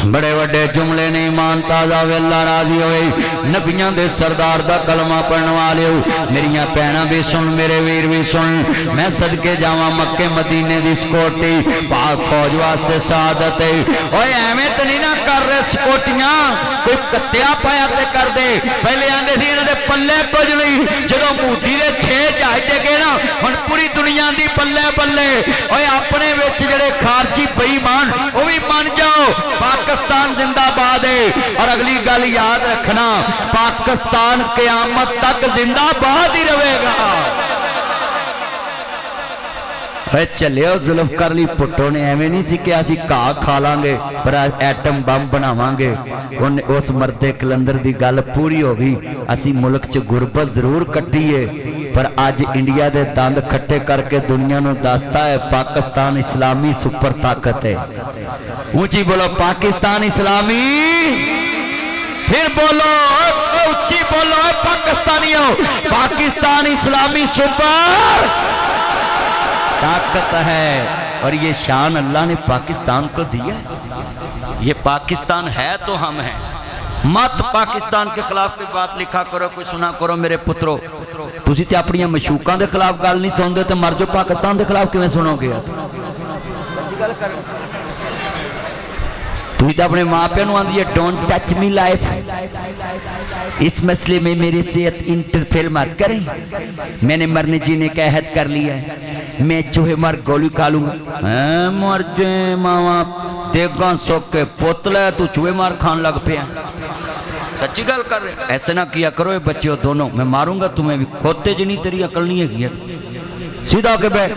बड़े बड़े जुमले ने ईमान ताजा वेला राजी होए नबियां दे सरदार दा कलमा पढ़न वाले हो मेरिया भैणां भी सुन मेरे वीर भी सुन। मैं सदके जावां मक्के मदीने दी सिक्योरिटी पाक फौज वास्ते शहादत है। ओए एवें तो नहीं ना कर रहे सिक्योरिटियां कोई कत्तिया पाया ते कर दे। पहले आंदे सी इन्हां दे पल्ले कुछ नहीं, जदों मोदी दे 6 जहाज डगे ना हुण पूरी दुनिया दी बल्ले बल्ले। ओए अपने विच जिहड़े खारजी बेईमान वो भी मन जाओ पाकिस्तान जिंदाबाद दे। और अगली गल याद रखना, पाकिस्तान क़यामत तक जिंदाबाद ही रहेगा। चलियो जुल्फकार अली भुट्टो ने एवं नहीं सी कि असी घाह खा लांगे पर एटम बम बनावांगे। उस मरदे कलंदर की गल पूरी हो गई। असी मुल्क च गुरबत जरूर कट्टीए पर अज इंडिया के दंद खट्टे करके दुनिया को दसता है पाकिस्तान इस्लामी सुपर ताकत है। ऊंची बोलो पाकिस्तान इस्लामी, फिर बोलो ऊंची बोलो पाकिस्तानियों, पाकिस्तान इस्लामी सुपर ताकत है। और ये शान अल्लाह ने पाकिस्तान को दिया। ये पाकिस्तान है तो हम हैं। मत पाकिस्तान के खिलाफ कोई बात लिखा करो, कोई सुना करो मेरे पुत्रो। तुसी ते अपनी मशूकां दे खिलाफ गल नहीं सुनते तो मर जाओ, पाकिस्तान के खिलाफ किवें सुनोगे? तू तो अपने माँ प्यो आंदी है डोंट टच मी लाइफ, इस मसले में मेरी सेहत इंटरफेयर मत करें। मैंने मरने जीने का अहद कर लिया है, मैं चूहे मार गोली खा लूंगा। मर जे मावा तेगा सोक के पोतला, तू चूहे मार खान लग पे। सच्ची गल कर रहे, ऐसे ना किया करो ये बच्चों दोनों, मैं मारूंगा तुम्हें भी। खोते जिनी तेरी अकल नहीं है, सीधा के बैठ।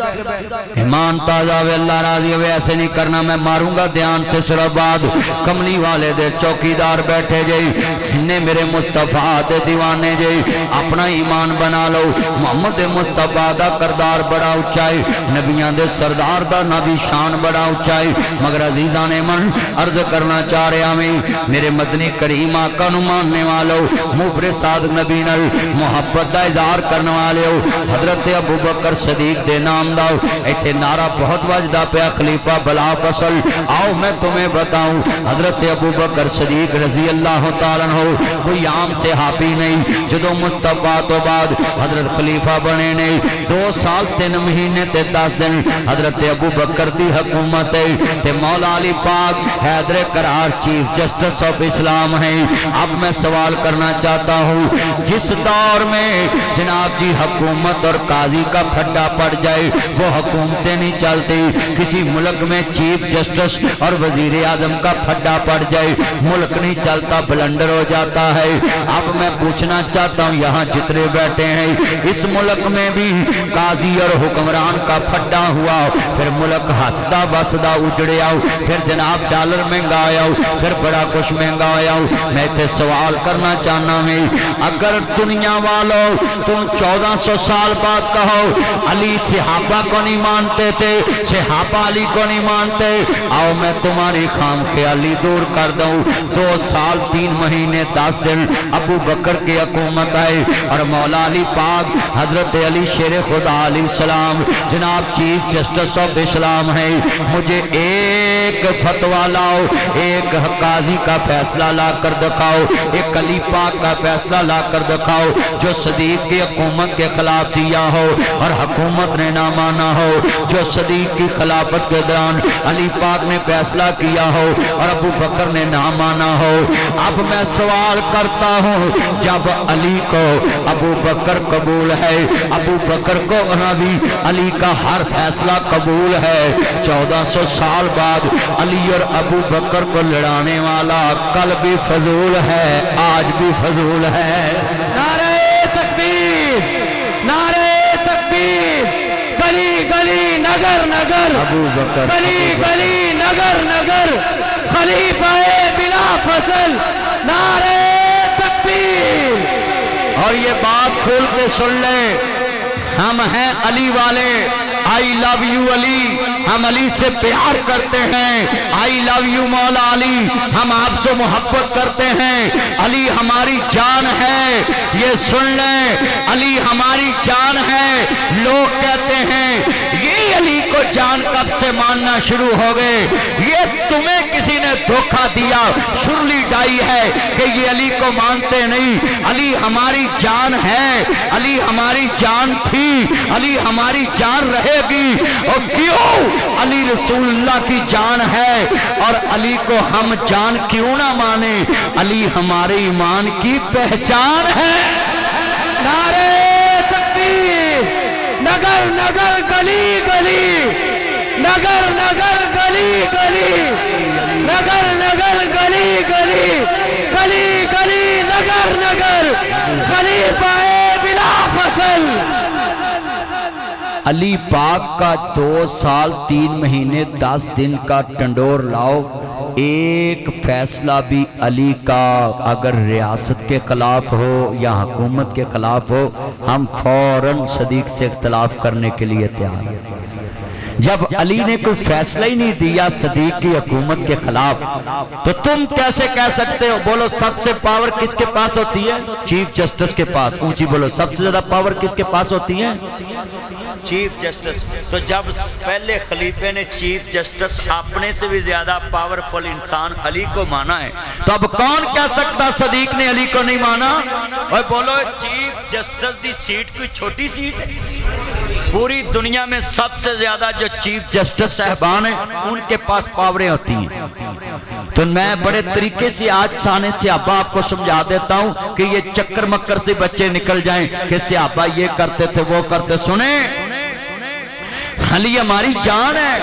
ईमान ताजा वे अल्लाह राजी वे, ऐसे नहीं करना, मैं मारूंगा। ध्यान से शराबाद कमली वाले दे चौकीदार बैठे जई, इन्ने मेरे मुस्तफा दे दीवाने जई। अपना ईमान बना लो। मोहम्मद मुस्तफा दा करदार बड़ा ऊंचाई, नबियां दे सरदार दा नबी शान बड़ा ऊंचाई। मगर अजीजा ने मन अर्ज करना चाह रहा मैं, मेरे मदनी करीम आका नू मानने वालों, मुबरे साद नबी नल मोहब्बत दा इजहार करने वाले हो। हजरत अबू बकर सदीक दे नाम दा इत्थे नारा बहुत वजदा पिया, खलीफा बला फसल। आओ मैं तुम्हें बताऊं, हजरत अबू बकर सदीक रजी अल्लाह तआला हो कोई आम सहाबी नहीं। जदों मुस्तफा तो बाद हजरत खलीफा बने ने 2 साल 3 महीने ते 10 दिन हजरत अबू बकर दी हुकूमत है ते मौला अली पाक हैदर करार चीफ जस्टिस ऑफ इस्लाम है। अब मैं सवाल करना चाहता हूँ, जिस दौर में जनाब जी हुकूमत और काजी का फड्डा पड़ जाए वो हुकूमतें नहीं चलती। किसी मुल्क में चीफ जस्टिस और वजीर आजम का फड्डा पड़ जाए मुल्क नहीं चलता, ब्लंडर हो जाता है। अब मैं पूछना चाहता हूँ, यहाँ जितने बैठे हैं इस मुल्क में भी काजी और हुक्मरान का फड्डा हुआ, फिर मुल्क हंसदा बसदा उजड़े आओ, फिर जनाब डॉलर महंगा आया, फिर बड़ा कुछ महंगा आया। मैं इतने सवाल करना चाहना मैं, अगर दुनिया वालों तुम 1400 साल बाद कहो अली सहाबा को नहीं मानते थे, सहाबा अली को नहीं मानते, आओ मैं तुम्हारी खाम ख्याली दूर कर दूं। 2 साल 3 महीने 10 दिन अबू बकर की हुकूमत आई और मौला अली पाक हजरत अली शेर खुदा अलैहि सलाम जनाब चीफ जस्टिस ऑफ इस्लाम है। मुझे एक फतवा लाओ, एक काजी का फैसला ला कर दिखाओ, एक अली पाक का फैसला ला कर दिखाओ जो सदीक की हुकूमत के खिलाफ दिया हो और हुकूमत ने ना माना हो, जो सदीक की खिलाफत के दौरान अली पाक ने फैसला किया हो और अबू बकर ने ना माना हो। अब मैं सवाल करता हूँ, जब अली को अबू बकर कबूल है, अबू बकर को नबी अली का हर फैसला कबूल है, 1400 साल बाद अली और अबू बकर को लड़ाने वाला कल भी फजूल है, आज भी फजूल है। नारे तकबीर, नारे तकबीर, गली गली नगर नगर, अबू बकर गली गली नगर नगर, खलीफाए बिला फसल, नारे तकबीर। और ये बात खोल के सुन ले, हम हैं अली वाले, आई लव यू अली, हम अली से प्यार करते हैं। आई लव यू मौला अली, हम आपसे मोहब्बत करते हैं। अली हमारी जान है, ये सुन लें, अली हमारी जान है। लोग कहते हैं ये अली को जान कब से मानना शुरू हो गए, ये तुम्हें किसी ने धोखा दिया, सुरली डाई है कि ये अली को मानते नहीं। अली हमारी जान है, अली हमारी जान थी, अली हमारी जान रहेगी। और क्यों? अली रसूलुल्लाह की जान है और अली को हम जान क्यों ना माने, अली हमारे ईमान की पहचान है। नारे तकबीर, नगर नगर गली गली, नगर नगर गली गली, नगर नगर गली गली गली गली नगर नगर खलीफा बिला फसल। अली पाक का 2 साल 3 महीने 10 दिन का टंडोर लाओ, एक फैसला भी अली का अगर रियासत के खिलाफ हो या हुकूमत के खिलाफ हो, हम फौरन सदीक से इख्तलाफ करने के लिए तैयार हैं। जब अली ने कोई फैसला ही नहीं दिया सदीक की हुकूमत के खिलाफ, तो तुम कैसे कह सकते हो? बोलो सबसे पावर किसके पास होती है? चीफ जस्टिस के पास। ऊंची बोलो, सबसे ज्यादा पावर किसके पास होती है? Chief justice. तो जब पहले खलीफे ने चीफ जस्टिस अपने से भी ज्यादा पावरफुल इंसान अली को माना है, तो अब कौन कह सकता सदीक ने अली को नहीं माना? और बोलो चीफ जस्टिस की सीट कोई छोटी सीट है? पूरी दुनिया में सबसे ज्यादा जो चीफ जस्टिस साहबान हैं उनके पास पावरें होती हैं। तो मैं बड़े तरीके से आज साने सहाबा आपको समझा देता हूं कि ये चक्कर मक्कर से बच्चे निकल जाएं कि सहाबा ये करते थे वो करते। सुने, अली हमारी जान है,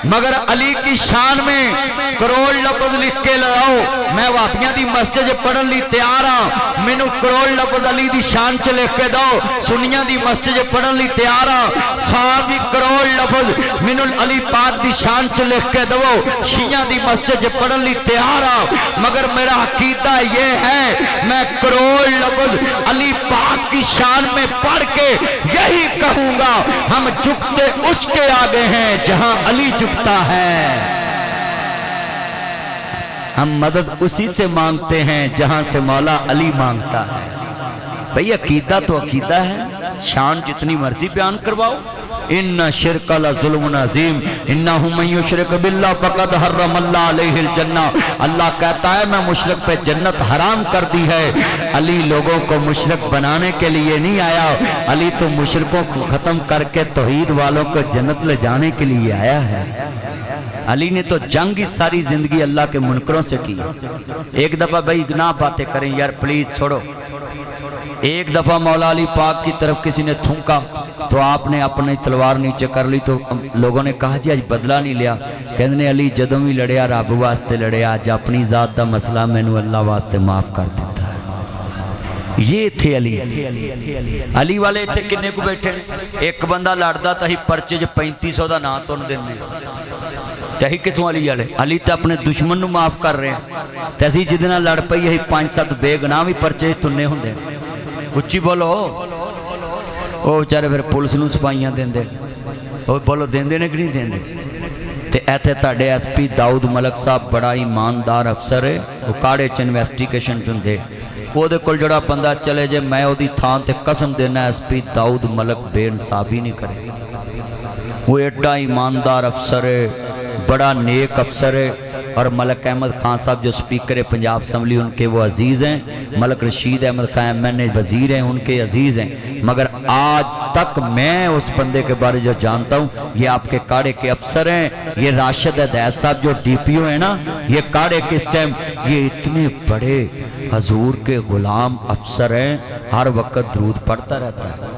मगर अली की शान में करोड़ लफ्ज लिख के लगाओ। मैं वापियां दी मस्जिद पढ़न ली तैयार हाँ, मैनू करोड़ लफ्ज अली दी शान च लिख के दो। सुनिया दी मस्जिद पढ़न ली तैयार हाँ, 100 करोड़ लफ्ज मैनू अली पाक दी शान च लिख के दो। शिया दी मस्जिद पढ़न ली तैयार हाँ, मगर मेरा अकीदा ये है मैं करोड़ लफ्ज अली पाक की शान में पढ़ के यही कहूंगा, हम झुकते उसके आगे हैं जहां अली झुकता है। हम मदद उसी से मांगते हैं जहां से मौला अली मांगता है। भाई अकीदा तो अकीदा है, शान जितनी मर्जी बयान करवाओ। इन्ना शिरका लज़ुल्मुन अज़ीम इन्नहु मन युशरिक बिल्लाह फ़क़द हर्रमल्लाहु अलैहिल जन्नह। अल्लाह कहता है मैं मुशरिक पे जन्नत हराम कर दी है। अली लोगों को मुशरिक बनाने के लिए नहीं आया, अली तो मुशरिकों को खत्म करके तौहीद वालों को जन्नत ले जाने के लिए आया है। अली ने तो जंग ही सारी जिंदगी अल्लाह के मुनकरों से की। एक दफा भाई ना बातें करें यार प्लीज छोड़ो। एक दफा मौला अली पाक की तरफ किसी ने थूका तो आपने अपनी तलवार नीचे कर ली, तो लोगों ने कहा जी आज बदला नहीं लिया। कहने अली जदों भी लड़िया रब वास्ते लड़िया, अज अपनी जात का मसला मैनू अल्लाह वास्ते माफ कर देता है। ये थे अली। अली वाले इतने किन्ने को बैठे, एक बंदा लड़दा तो अं परचे च 3500 का नाम तुन दें, अं कितों अली वाले? अली तो अपने दुश्मन नू माफ कर रहे हैं, तो असी जिद नाल लड़ पई अं 5-7 बेगुनाह भी परचे तुन्ने होंदे। उच्ची बोलो। वो बेचारे फिर पुलिस नू सफाइयां देंदे, वो बोलो देंदे ने कि नहीं देंदे? ते इत्थे तुहाडे SP दाऊद मलक साहब बड़ा ईमानदार अफसर है, वो काड़े च इन्वेस्टिगेशन च हुंदे। ਉਹਦੇ ਕੋਲ ਜਿਹੜਾ ਬੰਦਾ चले जे मैं ਉਹਦੀ ਥਾਂ ਤੇ कसम देना SP दाऊद मलक बेइंसाफी नहीं करे। वो एडा ईमानदार अफसर है, बड़ा नेक अफसर है। और मलक अहमद खान साहब जो स्पीकर है पंजाब असम्बली उनके वो अजीज़ हैं। मलक रशीद अहमद खान MNA वज़ीर हैं, उनके अजीज़ हैं। मगर आज तक मैं उस बंदे के बारे जो जानता हूँ, ये आपके काड़े के अफसर हैं। ये राशिद हदैत साहब जो DPO है ना, ये काड़े के इस टाइम ये इतने बड़े हजूर के गुलाम अफसर हैं, हर वक्त दरूद पढ़ता रहता है।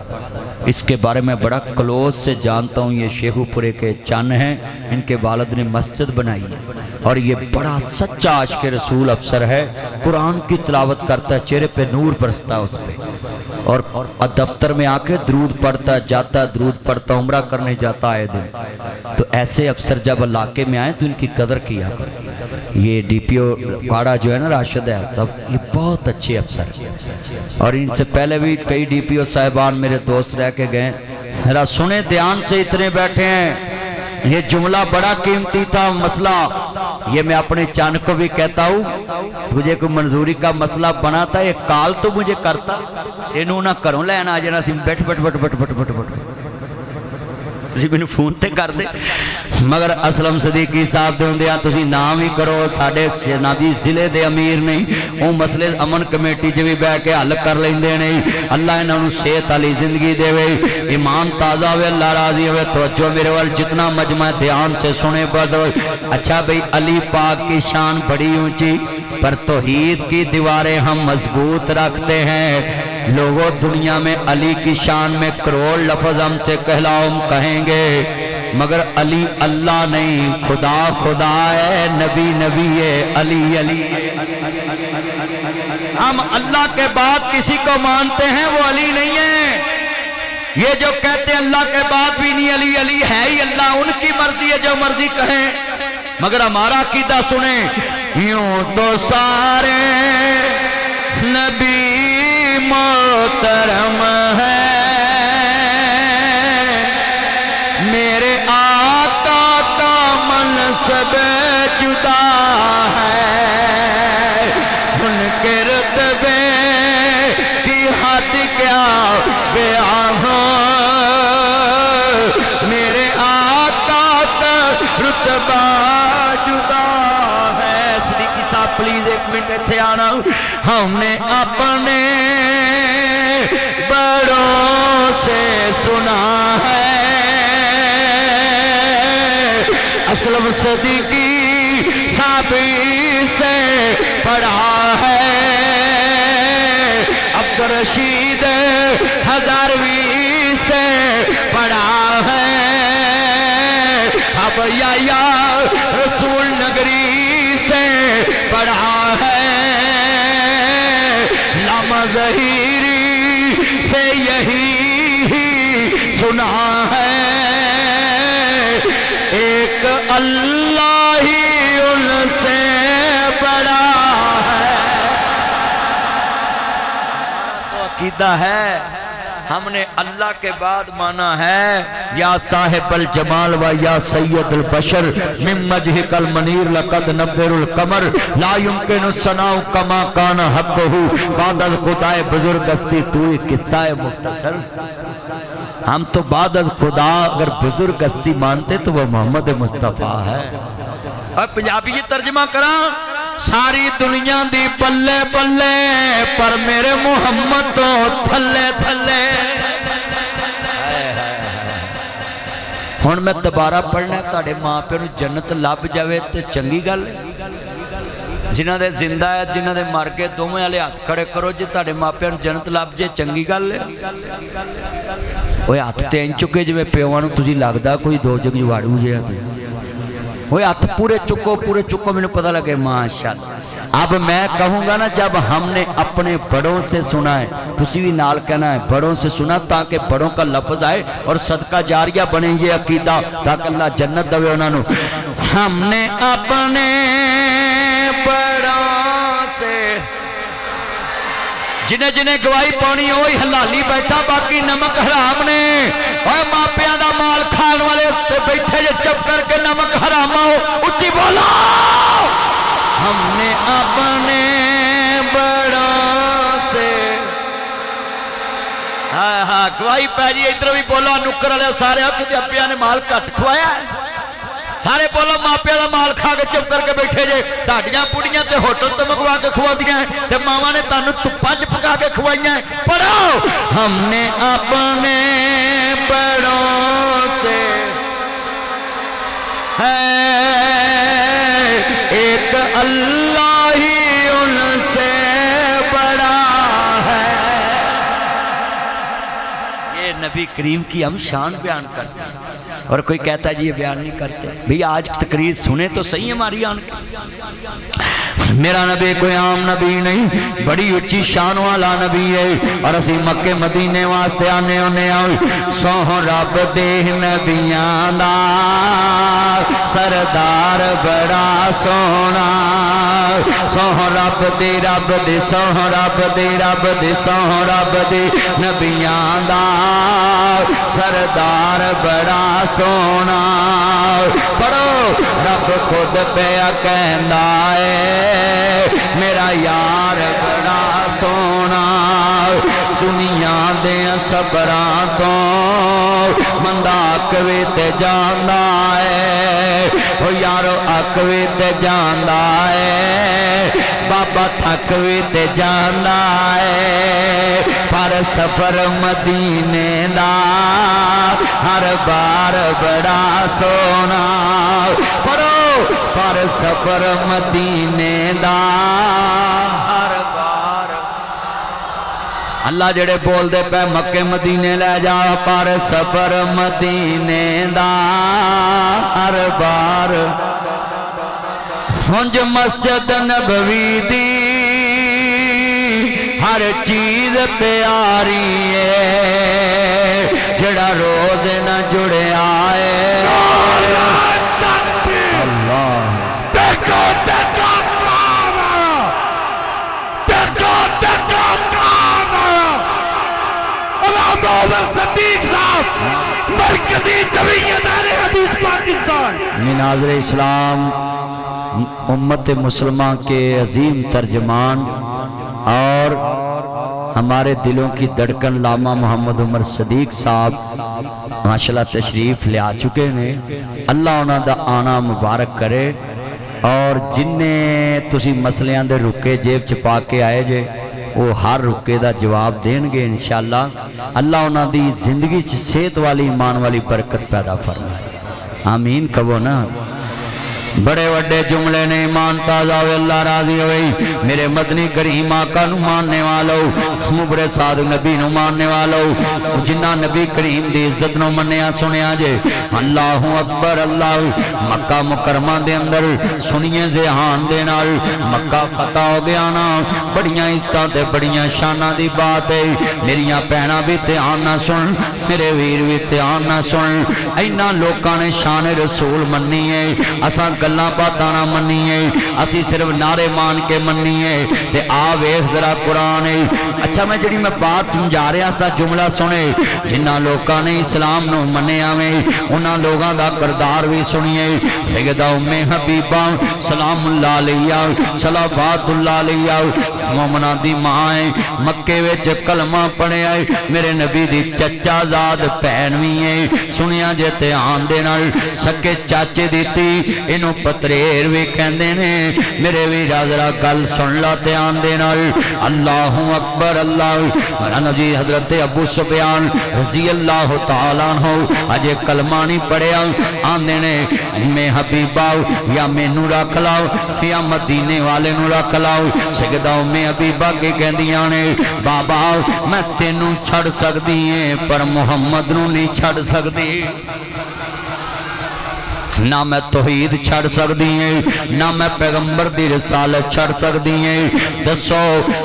इसके बारे में बड़ा क्लोज से जानता हूँ। ये शेखुपुरे के चन हैं, इनके वालिद ने मस्जिद बनाई है और ये बड़ा सच्चा आशिक रसूल अफसर है। कुरान की तिलावत करता है, चेहरे पे नूर बरसता है उस पर, और दफ्तर में आके दरूद पढ़ता जाता, दरूद पढ़ता, उम्रा करने जाता आए दिन। तो ऐसे अफसर जब इलाके में आए तो इनकी कदर किया कर। ये DPO काड़ा जो है ना राशिद है सब, ये बहुत अच्छे अफसर हैं। और इनसे पहले भी कई DPO साहिबान मेरे दोस्त रह के गए। मेरा सुने ध्यान से, इतने बैठे हैं, ये जुमला बड़ा कीमती था। मसला ये मैं अपने चान को भी कहता हूँ, तुझे कोई मंजूरी का मसला बना था, ये काल तो मुझे करता, इनू ना घरों लैन आ जाना सी, बैठ बैठ बैठ बैठ बैठ बैठ बैठ मैनू फोन ते कर दे। मगर असलम सदीकी साहब दे हुंदियां तुसीं नाम ही करो, साडे नादी जिले दे अमीर नहीं, वो मसले अमन कमेटी च भी बह के हल कर लेंदे नहीं। अल्लाह इन्हां नूं सेहत वाली जिंदगी देवे, ईमान ताज़ा होवे, अल्लाह राजी होवे। तवज्जो मेरे वाल जितना मजमा ध्यान से सुने बदो। अच्छा भाई, अली पाक की शान बड़ी ऊंची, पर तौहीद की दीवारें हम मजबूत रखते हैं। लोगों दुनिया में अली की शान में करोड़ लफ्ज हमसे कहलाओ, हम कहेंगे مگر علی اللہ نہیں، خدا خدا ہے، نبی نبی ہے، علی علی ہے۔ ہم اللہ کے بعد کسی کو مانتے ہیں وہ علی نہیں ہے۔ یہ جو کہتے ہیں اللہ کے بعد بھی نہیں علی، علی ہے ہی اللہ، ان کی مرضی ہے جو مرضی کہیں، مگر ہمارا عقیدہ سنیں۔ یوں تو سارے نبی محترم ہے، میرے آقا کا منصب جدا ہے، ان کے رتبے کی حد کیا بیان ہو، میرے آقا کا رتبہ جدا ہے۔ صدیقی صاحب پلیز ایک منٹ اتھے آنا۔ ہم نے اپنے بڑوں سے سنا ہے، اسلم صدیقی صحابی سے پڑھا ہے، عبدالرشید ہزاروی سے پڑھا ہے، اب یا رسول نگری سے پڑھا ہے، علامہ ظہیری سے یہی سنا ہے، ایک اللہ ہی ان سے بڑا ہے۔ تو عقیدہ ہے، ہم نے اللہ کے بعد مانا ہے یا صاحب الجمال و یا سید البشر من مجہک المنیر لقد نور القمر لا یمکن الثناء کما کان حقہ بعد از خدائے بزرگستی تو ایک قصہ مختصر۔ ہم تو بعد از خدا اگر بزرگستی مانتے تو وہ محمد مصطفیٰ ہے۔ اب پنجابی یہ ترجمہ کرا، ساری دنیا دی پلے پلے پر میرے محمد تو تھلے تھلے۔ ہن میں دوبارہ پڑھنا ہے، تاڑے ماں پہ جنت لب جاوے تے چنگی گل ہے۔ جنہ دے زندہ ہے جنہ دے مر کے دومیں والے ہاتھ کھڑے کرو، جی تاڑے ماں پہ جنت لب جے چنگی گل ہے۔ وہ ہاتھ تے ان چکے جو پیوانو تجھی لگدا کوئی دو جگ جواڑو جے وہ ہاتھ پورے چکو میں نے پتہ لگے ماشاءاللہ۔ اب میں کہوں گا نا جب ہم نے اپنے بڑوں سے سنا ہے، تسی بھی نال کہنا ہے بڑوں سے سنا، تاکہ بڑوں کا لفظ آئے اور صدقہ جاریہ بنے یہ عقیدہ، تاکہ اللہ جنت دوے انہوں نے۔ ہم نے اپنے بڑوں سے جنہیں جنہیں گواہی پانی ہوئی حلالی بیٹھا، باقی نمک حرام نے۔ اور ماں پیاں دا مال کھان والے بیٹھے جے چپ کر کے نمک حرام ہو، اچھی بولا۔ ہم نے اپنے بڑوں سے گواہی پہ جی، ادھر بھی بولا نکر والے سارے کہ اپیا نے مال کٹ کھوایا ہے، سارے بولو ماپیا دا مال کھا کے چپ کر کے بیٹھے جے، تاڑیاں پوڑیاں تے ہوٹل تے مگوا کے کھوا دیاں ہیں، تے ماما نے تانوں تپاں چ پکا کے کھوائیاں ہیں۔ پڑھو، ہم نے اپنے بڑوں سے ہے ایک اللہ ہی ان سے بڑا ہے۔ یہ نبی کریم کی ہم شان بیان کرتے ہیں، اور کوئی کہتا ہے جی یہ بیان نہیں کرتے۔ بھئی آج تقریر سنے تو صحیح ہماری آن کے، میرا نبی کوئی عام نبی نہیں، بڑی اچھی شان والا نبی ہے، اور اسی مکے مدینے واسطے آنے ہونے آؤں۔ سوہ رب دے نبیاں دا سردار بڑا سونا، سوہ رب دے سوہ رب دے سوہ رب دے نبیاں دا سردار بڑا سونا۔ پڑھو، رب خود پیا کہندا ہے میرا یار بڑا سونا، دنیا دے صبراں تو بندہ اکوے تے جاندا ہے، او یارو اکوے تے جاندا ہے، بابا تھکوے تے جاندا ہے، پر سفر مدینے دا ہر بار بڑا سونا۔ پڑھو، پر سفر مدینے دا ہر بار اللہ جڑے بول دے پہ مکے مدینے لے جا پر سفر مدینے دا ہر بار ہنج مسجد نبوی دی ہر چیز پیاری ہے جڑا روز نہ جڑے آئے اللہ دیکھو دیکھو کام آیا دیکھو دیکھو کام آیا علامہ عمر صدیق صاحب مرکزی جمعیت اہل حدیث پاکستان مناظر اسلام امت مسلمہ کے عظیم ترجمان اور ہمارے دلوں کی دھڑکن علامہ محمد عمر صدیق صاحب ماشاءاللہ تشریف لے آ چکے ہیں اللہ انہاں دا آنا مبارک کرے اور جننے تسی مسئلیاں دے رکے جیب چپا کے آئے جے وہ ہر رکے دا جواب دین گے انشاءاللہ اللہ انہاں دی زندگی چ صحت والی ایمان والی برکت پیدا فرمائے آمین کہو نا بڑے وڈے جملے نے ایمان تازہ ہوئے اللہ راضی ہوئی میرے مدنی کریم آقا نو ماننے والو مبرے صادق نبی نو ماننے والو جنہ نبی کریم دی عزت نو منیا سنیا جے اللہ اکبر اللہ مکہ مکرمہ دے اندر سنیے زیہان دے نال مکہ فتح ہو گیا نا بڑیاں عزتاں تے بڑیاں شانہ دی بات ہے میریاں پہنا بھی تیان نہ سن میرے ویر بھی تیان نہ سن اینا لوکاں نے شان رسول مننی ہے اساں گلاں باتاں نہ مننی ہے اسی صرف نعرے مان کے مننی ہے تے آ ویکھ ذرا قرآن ہے اچھا میں جڑی میں بات سمجھا رہا سا جملہ سنے جنہ لوکاں نے اسلام نو منیا میں انہاں لوگاں دا کردار بھی سنیے سیدہ ام حبیبہ سلام اللہ علیہ صلوات اللہ علیہ مومنہ دی ماں ہے مکے وچ کلمہ پڑھے آئے میرے نبی دی چچا زاد پہنوی ہے سنیا جے آن دے نال سکے چاچے دیتی انہوں پتریر بھی کہندے نے میرے بھی رازرہ کل سن لا آن دے نال اللہ اکبر اللہ مولانا جی حضرت ابو سفیان رضی اللہ تعالیٰ عنہ اجے کلمہ نہیں پڑھے آن دے نے میں حبیبہ یا میں نو رکھ لاؤ یا مدینے والے نو رکھ لاؤ سیدہ ام حبیبہ کے کہندیاں نے بابا میں تینوں چھڑ سکتی ہیں پر محمد نو نہیں چھڑ سکتی نہ میں توحید چھڑ سکتی ہیں نہ میں پیغمبر دی رسالت چھڑ سکتی ہیں دسو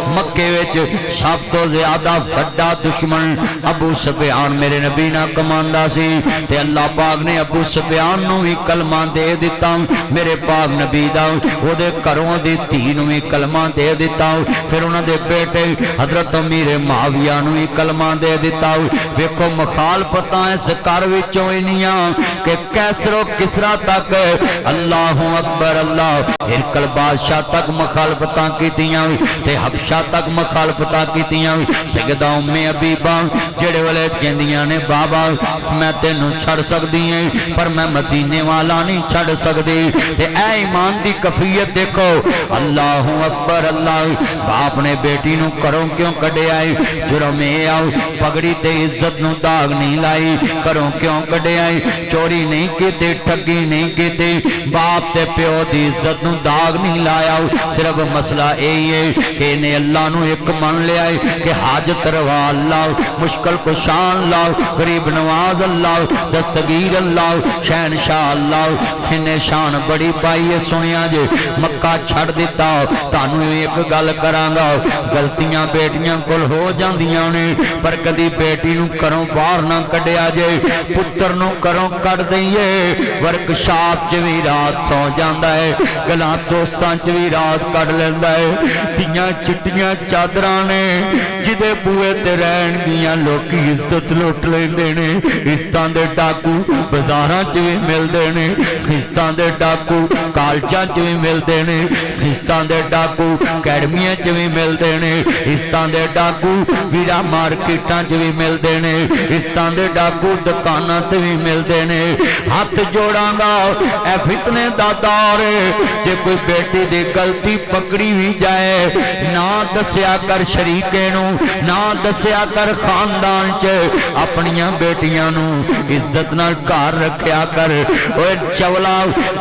مکے وچ سب تو زیادہ بڑا دشمن ابو سفیان میرے نبی نہ کماندا سی تے اللہ پاک نے ابو سفیان نو بھی کلمہ دے دیتا میرے پاک نبی دا او دے گھروں دی دھی نو بھی کلمہ دے دیتا پھر انہاں دے بیٹے حضرت امیر معاویہ نو بھی کلمہ دے دیتا ویکھو مخالفتاں اس گھر وچوں انیاں کہ کیسر و کسرا تک اللہ اکبر اللہ ہرکل بادشاہ تک مخالفتاں کیتیاں تے حبشہ تک مخالفتاں کیتیاں سیدہ ام حبیبہ جڑے والے کہندیاں نے بابا میں تینوں چھڑ سکتی ہیں پر میں مدینے والا نہیں چھڑ سکتی تے اے ایمان دی کفیت دیکھو اللہ اکبر اللہ باپ نے بیٹی نو کروں کیوں کڈے آئی جرم اے آؤ پگڑی تے عزت نو داغ نہیں لائی کروں کیوں کڈے آئی چوری نہیں کیتے ٹھگی نہیں کیتے باپ تے پیو دی عزت نو داغ نہیں لایا صرف مسئلہ یہی ہے کہ انہیں اللہ نو ایک من لے آئے کہ حاجت روا اللہ مشکل کشان اللہ غریب نواز اللہ دستگیر اللہ شہنشاہ اللہ انہیں شان بڑی پائی ہے سنیا جے مکہ چھڑ دیتا تانو ایک گل کرانگا غلطیاں بیٹیاں کل ہو جاندیاں نے پر کدی بیٹی نو کروں باہر نہ کڈیا جے پتر نو کروں کڈ دئیے ورکشاپ چوی رات سو جاندہ ہے گلاں دوستان چوی رات کڈ لیندہ ہے تیاں چٹیاں چادرانے جدے بوئے تے رہن گیاں لوکی عزت لوٹ لیندے نے استان دے ڈاکو بزاراں چوی مل دینے استان دے ڈاکو کالچاں چوی مل دینے استان دے ڈاکو کیڈمیاں چوی مل دینے استان دے ڈاکو ویرا مارکیٹاں چوی مل دینے استان دے ڈاکو دکاناں چوی مل دینے ہاتھ جوڑا जांगा। ए फितने दा दौर जे कोई बेटी दी गलती पकड़ी भी जाए ना दस्या कर शरीके नू, ना दस्या कर खानदान च अपनियां बेटियां नू इज्जत नाल घर रखया कर। ओए चवला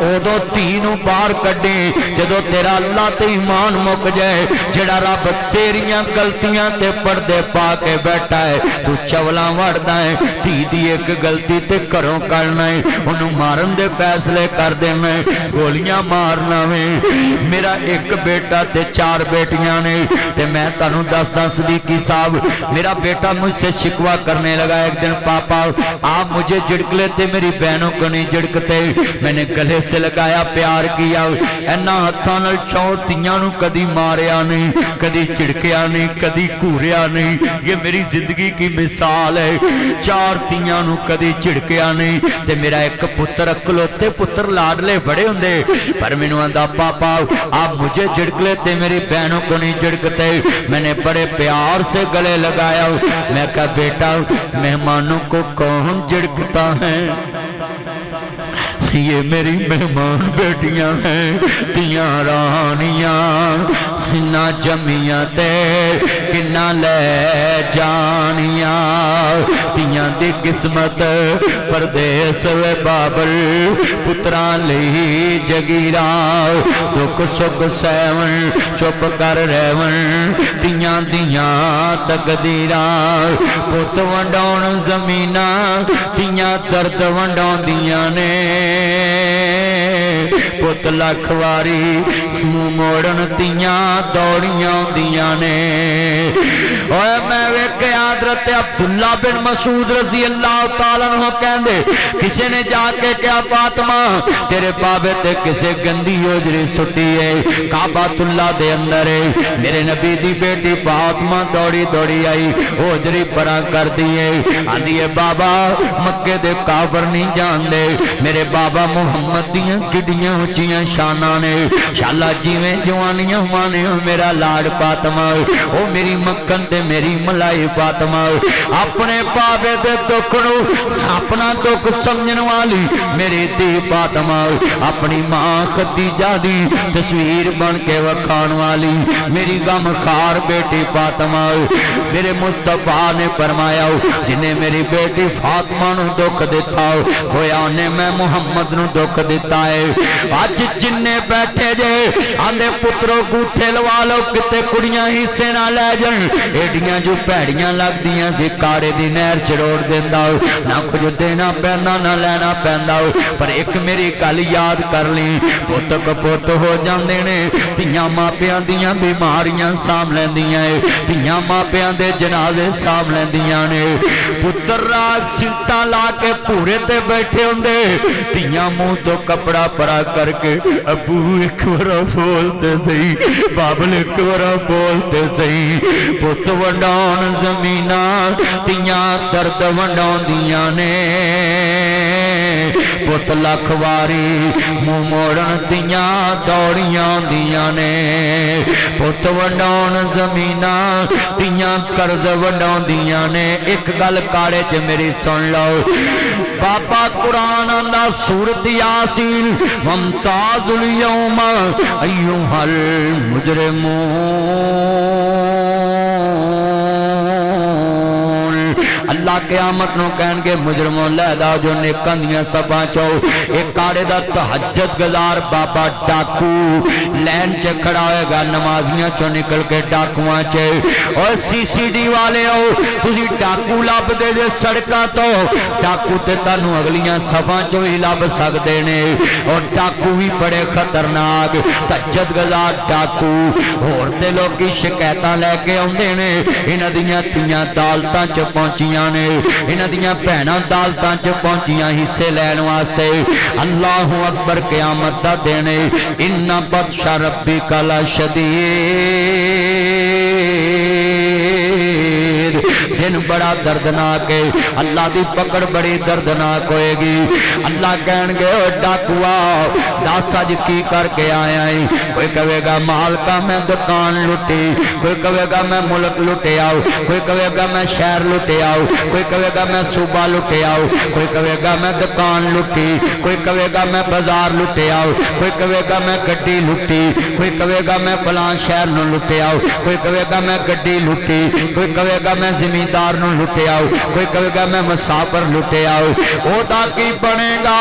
उदों धी नू बाहर कड्डे जदों तेरा अल्लाह ते ईमान मुक जाए। जेड़ा रब तेरियां गलतियां ते पर्दे पा के बैठा है तू चवला वड़दा है। धी दी एक गलती ते घरों करना है, उन्हों मारन दे फैसले कर दे, मैं गोलियां मारना वे। मेरा एक बेटा ते 4 बेटियां ने ते मैं तुहानू दसदा सदीकी साहब, मेरा बेटा मुझसे शिकवा करने लगा एक दिन, पापा आप मुझे झिड़क लेते, मेरी बहनों को नहीं झिड़कते। मैंने गले से लगाया, प्यार किया, इन्ना हत्थां नाल 4 धीआं नू कदी मारिया नहीं, कदी झिड़किया नहीं, कदी घूरिया नहीं। ये मेरी जिंदगी की मिसाल है। 4 धीआं नू कदी झिड़किया नहीं ते मेरा एक पुत्र अकलौते पुत्र लाडले बड़े होंदे, पर मैनू आंदा पापा आप मुझे झिड़क लेते, मेरी बहनों को नहीं झिड़कते। मैंने बड़े प्यार से गले लगाया। मैं कहा बेटा मेहमानों को कौन झिड़कता है? ये मेरी मेहमान बेटियां हैं, तियां रानियां ना जमियां ते किन्ना ले जानियां। तियां दी किस्मत परदेस वे बाबल, पुत्रां लई जगीरा, दुख सुख सैवन चुप कर रहवन, तियां दियां तकदीरां। पुत वंडाउण जमीना, तियां दर्द वंडाउंदियां ने, पुत लख वारी मुंह मोड़न तियां दौड़ियां आउंदियां ने। ओए मैं वेख्या हज़रत अब्दुल्ला बिन मसूद रज़ी अल्लाह तआला अन्हु कहंदे किसी ने जाके क्या फातिमा तेरे बाबे ते किसे गंदी होजरी सुटी है काबातुल्लाह दे अंदर है। मेरे नबी दी बेटी फातिमा दौड़ी दौड़ी आई, होजरी परा कर दी है, आंदी है बाबा मक्के दे काफर नहीं जानदे, मेरे बाबा मुहम्मद दियां किड्डियां उच्चियां शानां ने, शाला जिवें जवानियां माने मेरा लाड फातिमा, ओ मेरी मक्खन ते मेरी मलाई फातिमा। अपने बाबे दे दुख नू अपना दुख समझण वाली मेरी धी फातिमा, अपनी मां खदीजा दी तस्वीर बन के वखाण वाली मेरी गमखार बेटी फातिमा। मेरे मुस्तफा ने फरमाया जिन्हें मेरी बेटी फातिमा नू दुख दिता होया उन्हें मैं मुहम्मद नू दुख दिता है। अज जिन्ने बैठे जे आंदे पुत्रो गूठे लवा लो किते कुड़ियां हिस्से ना लै जान, एडियां जो भैड़ियां लगदियां सी काड़े दी नहर च रोड़ दिंदा, ना कुछ देना पैंदा ना लेना पैंदा। पर एक मेरी गल याद कर ली, पुत कपुत हो जांदे ने, धीआं मापियां दियां बीमारियां साम लैंदियां, धीआं मापियां दे जनाजे साम लैंदियां ने। पुत्र राग सीटा ला के पूरे ते बैठे होंदे, धीआं मुंह तो कपड़ा परा करके अबू एक बार बोलते सही, बाबल एक बार बोलते सही। पुत वंडाउण जमीना तियां दर्द वंडाउंदियां ने, पुत लख वारी मुंह मोड़न तियां दौड़ियां आउंदियां ने। पुत वंडाउण जमीना तियां कर्ज वंडाउंदियां ने। एक गल काड़े च मेरी सुन लो, बाबा कुरान आंदा सूरत यासीन वमताजुल यौमा अय्युहल मुजरिमून। अल्लाह क़यामत नूं कहणगे मुजरमों लैदा जो नेकां दियां सभा चो एक काड़े दा तहज्जुद गुज़ार बाबा डाकू लैन च खड़ा होएगा, नमाजियां चो निकल के डाकुआं च। और सीसीडी वाले हो तुसीं डाकू लभदे जे सड़कां तो, डाकू ते तुहानूं अगलियां सफां चो ही लभ सकदे ने। और डाकू भी बड़े खतरनाक तहज्जुद गुज़ार डाकू, होर ते लोकी शिकायतां लैके आउंदे ने, इन्हां दियां धीआं अदालतां च पहुंचियां ने, इन्हां दियां भैणां अदालतां च पहुंचियां हिस्से लैण वास्ते। अल्लाहु अकबर क़यामत दा दिन इन्ना बदशा रब्बिका लशदीद। दिन बड़ा दर्दनाक है, अल्लाह दी पकड़ बड़ी दर्दनाक होएगी। अल्लाह कहणगे ओ डाकुआ दस अज की करके आया है? कोई कहेगा मालका मैं दुकान लुटी, कोई कहेगा मैं मुल्क लुटे आओ, कोई कहेगा मैं शहर लुटे आओ, कोई कहेगा मैं सूबा लुटे आओ, कोई कहेगा मैं दुकान लुटी, कोई कहेगा मैं बाजार लुटे आओ, कोई कहेगा मैं गड्डी लुटी, कोई कहेगा मैं फलां शहर नूं लुटे आओ, कोई कहेगा मैं गड्डी लुटी, कोई कहेगा मैं जिमींदार नूं लुटे आओ, कोई कहेगा मैं मुसाफिर लुटे आओ। ओदा की बनेगा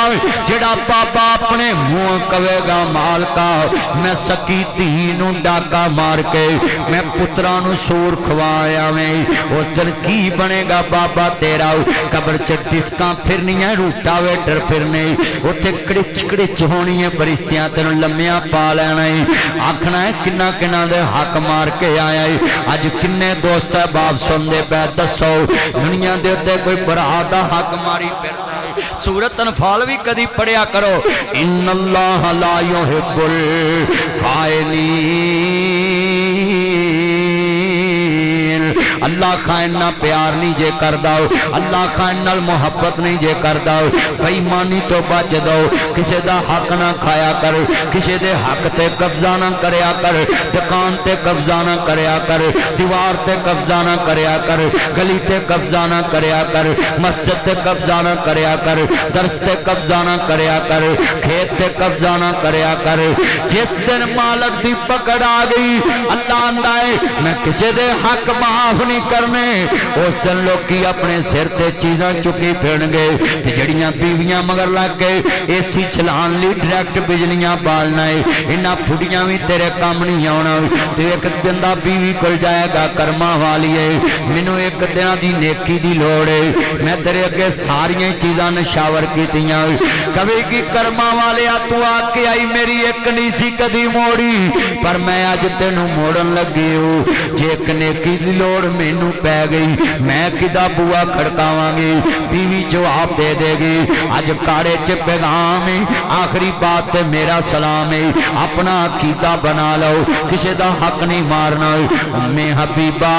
जेड़ा बाबा अपने मुंह कहेगा मालका मैं सकी धी नूं डाका मार के मैं पुत्रा नूं सूर खवाया में। उस दिन की बनेगा बाबा तेरा? कबर च डिस्कां फिरनियां, रूटावेटर फिरने, उत्थे कड़िच कड़िच होनी है, फरिश्तियां तेनों लम्मियां पा लेना है। आखना है किन्ना किन्ना दे हक मार के आया है। अज किन्ने दोस्त है बाप सुनदे पै दसो दुनिया दे उत्ते कोई भरा दा हक मारी फिरदा है। सूरत अनफाल भी कदी पढ़िया करो, इन्नल्लाह ला युहिब्बुल खाइनीन। अल्लाह खाइन ना प्यार नहीं जे करदा, अल्लाह खाइन नाल मोहब्बत नहीं जे करदा। बेईमानी तो बच दो, किसी दा हक ना खाया कर, किसी दे हक ते कब्जा ना करया कर, दुकान ते कब्जा ना करया कर, दीवार ते कब्जा ना करया कर, गली ते कब्जा ना करया कर, मस्जिद ते कब्जा ना करया कर, दरस ते कब्जा ना करया कर, खेत ते कब्जा ना करया कर। जिस दिन मालक दी पकड़ आ गई अल्लाह आंदा है मैं किसी दे हक माफ नहीं करने। उस दिन लोकी अपने सिर ते चीज़ां चुकी फिरनगे ते जड़ियां बीवियां मगर लग गए एसी चलान ली डायरैक्ट बिजलियां बालना है, इन्हां फुड़ियां भी तेरे काम नहीं आना। ते एक बंदा बीवी कोल जाएगा कर्मा वाली है, मैनू एक दिन दी नेकी दी लोड़ है, मैं तेरे अगे सारियां चीज़ां नशावर कीतियां। कवेगी कर्मा वाले तू आके आई मेरी एक नहीं सी कदी मोड़ी, पर मैं अज तेनू मोड़न लगी हूँ। जे एक नेकी दी लोड़ मैनू पै गई मैं किदा बुआ खड़कावांगी? बीवी जवाब दे देगी। अज काड़े च पैगाम है, आखिरी बात ते मेरा सलाम है, अपना अकीदा बना लो, किसी दा हक नहीं मारना। उम्मे हबीबा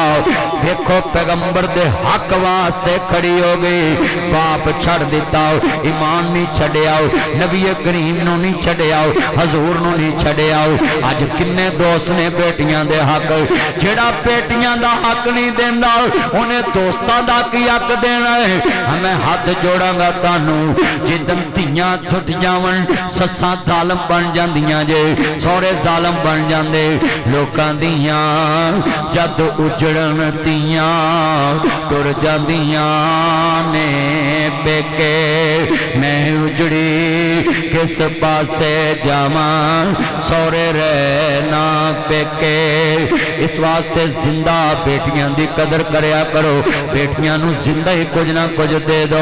देखो पैगंबर दे हक वास्ते खड़ी हो गई, बाप छड़ दिता, ईमान नहीं छड़िया, नबी करीम नू नहीं छड़िया, हजूर नू नहीं छड़िया। अज किन्ने दोस्त ने बेटियां दे हक, जेड़ा बेटियां दा हक नहीं देंदा उन्हें दोस्तां दा की हक देना है। मैं हाथ जोड़ांगा तानू जिदन धीयां छुट जावन सस्सां जालम बन जांदियां जे, सौरे जालम बन जांदे। लोकां दियां जद उजड़न तियां तुर जांदियां ने बेके, मैं उजड़ी किस पासे जावां सौरे रहना बेके। इस वास्ते जिंदा बेटियां दी कदर करया करो, बेटियां नू जिंदा ही कुछ ना कुछ दे दो।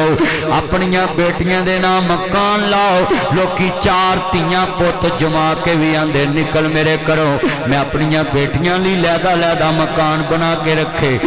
अपनियां बेटियां दे नाम मकान लाओ, लोकी चार तियां पुत जमा के भी आंदे निकल मेरे घरों, मैं अपनियां बेटियां ली लैदा लैदा मकान बना के रखे।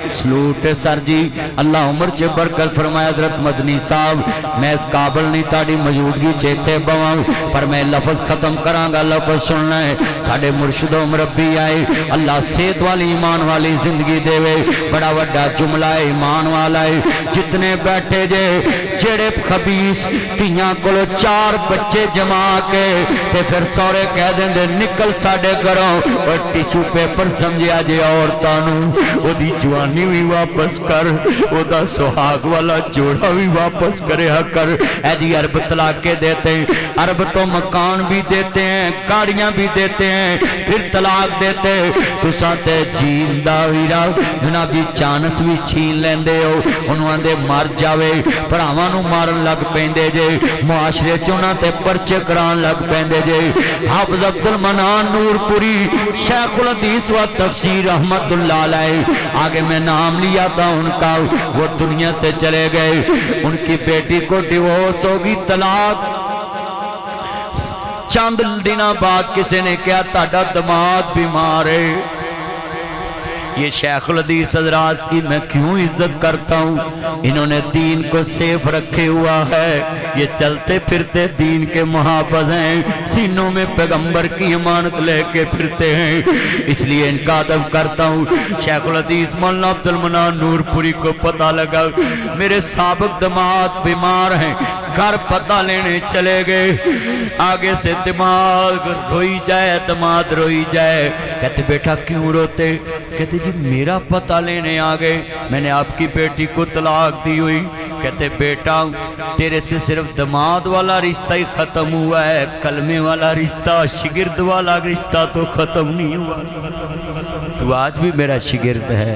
सलूट सर जी, अल्लाह उम्र च बरकत फरमाए। हज़रत मदनी साहब मैं इस काबिल नहीं ताड़ी मौजूदगी च इत्थे बवां, पर मैं लफज खत्म करांगा, लफज सुनना है। साडे मुर्शिदो मुरब्बी आए, अल्लाह सेहत वाली ईमान वाली जिंदगी देवे। बड़ा वड्डा जुमला है ईमान वाला है। जितने बैठे जे जेड़े खबीस तियां कोलों चार बच्चे जमा के ते फिर सौरे कह देंदे निकल साडे घरों, और टिशू पेपर समझिया जे औरतां नूं ओदी जवानी भी वापस कर, ओदा सुहाग वाला जोड़ा भी वापस करया कर। ऐ जी अरब तलाके देते हैं, अरब तो मकान भी देते हैं, गाड़ियां भी देते हैं, फिर तलाक देते। तुसां ते जींदा वीरा जनाब दी चानस भी छीन लेंदे हो, उन्होंने आंदे मर जावे, भरावां नूं मारन लग पैंदे जे, मुआशरे च उन्हां ते परचे कराउण लग पैंदे जे। हाफिज अब्दुल मनान नूरपुरी शेखुल हदीस व तफसीर रहमतुल्लाह अलैह, आगे मैं नाम लिया था उनका, वो दुनिया से चले गए। उनकी बेटी को डिवोर्स होगी, तलाक। चंद दिनों बाद किसी ने कहा ताड़ा दमाद बीमार है, یہ شیخ الحدیث حضرات کی میں کیوں عزت کرتا ہوں؟ انہوں نے دین کو سیف رکھے ہوا ہے، یہ چلتے پھرتے دین کے محافظ ہیں، سینوں میں پیغمبر کی امانت لے کے پھرتے ہیں، اس لیے ان کا ادب کرتا ہوں۔ شیخ الحدیث مولانا عبد المنان نور پوری کو پتہ لگا میرے سابق دماد بیمار ہیں، گھر پتہ لینے چلے گئے، آگے سے دماد روئی جائے، دماد روئی جائے، کہتے بیٹا کیوں روتے؟ کہتے جی میرا پتہ لینے آگئے، میں نے آپ کی بیٹی کو طلاق دی ہوئی۔ کہتے بیٹا تیرے سے صرف دماد والا رشتہ ہی ختم ہوا ہے، کلمے والا رشتہ، شگرد والا رشتہ تو ختم نہیں ہوا، تو آج بھی میرا شگرد ہے،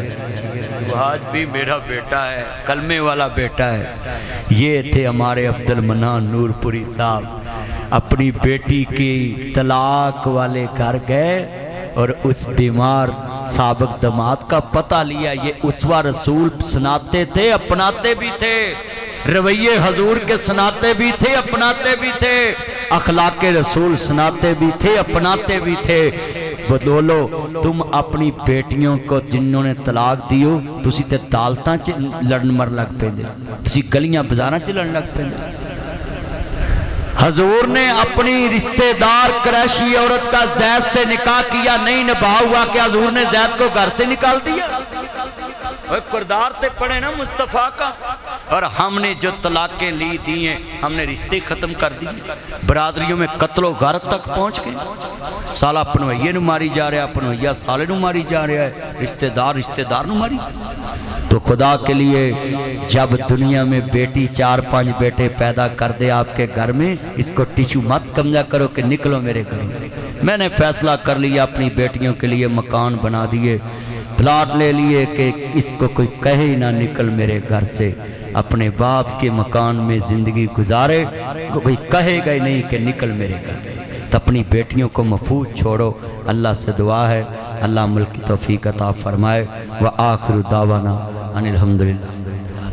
تو آج بھی میرا بیٹا ہے، کلمے والا بیٹا ہے۔ یہ تھے ہمارے عبد المنان نور پوری صاحب، اپنی بیٹی کی طلاق والے گھر گئے اور اس بیمار سابق دماد کا پتہ لیا۔ یہ اسوہ رسول سناتے تھے، اپناتے بھی تھے، رویے حضور کے سناتے بھی تھے، اپناتے بھی تھے، اخلاق رسول سناتے بھی تھے، اپناتے بھی تھے۔ بولو تم اپنی بیٹیوں کو جنہوں نے طلاق دیو تسی تے دالتاں چ لڑن مر لگ پیندے، تسی گلیاں بازاراں چ لڑن لگ پیندے۔ حضور نے اپنی رشتہ دار قریشی عورت کا زید سے نکاح کیا، نہیں نبھا ہوا کہ حضور نے زید کو گھر سے نکال دیا؟ کردار تے پڑھے نا مصطفیٰ کا۔ اور ہم نے جو طلاقیں لی دی ہیں، ہم نے رشتے ختم کر دی، برادریوں میں قتل و غارت تک پہنچ گئے، سالہ پنوئیے نو ماری جا رہا ہے، پنوئیہ سالے نو ماری جا رہا ہے، رشتہ دار نو ماری۔ تو خدا کے لیے جب دنیا میں بیٹی 4-5 بیٹے پیدا کر دے آپ کے گھر میں، اس کو ٹیشو مت سمجھا کرو کہ نکلو میرے گھر میں۔ میں نے فیصلہ کر لیا، اپنی بیٹیوں کے لیے مکان بنا دیے، پلاٹ لے لیے کہ اس کو کوئی کہے ہی نہ نکل میرے گھر سے، اپنے باپ کے مکان میں زندگی گزارے، کوئی کہے گا ہی نہیں کہ نکل میرے گھر سے۔ تو اپنی بیٹیوں کو محفوظ چھوڑو، اللہ سے دعا ہے اللہ ملک کی توفیق عطا فرمائے۔ وآخر دعوانا ان الحمدللہ۔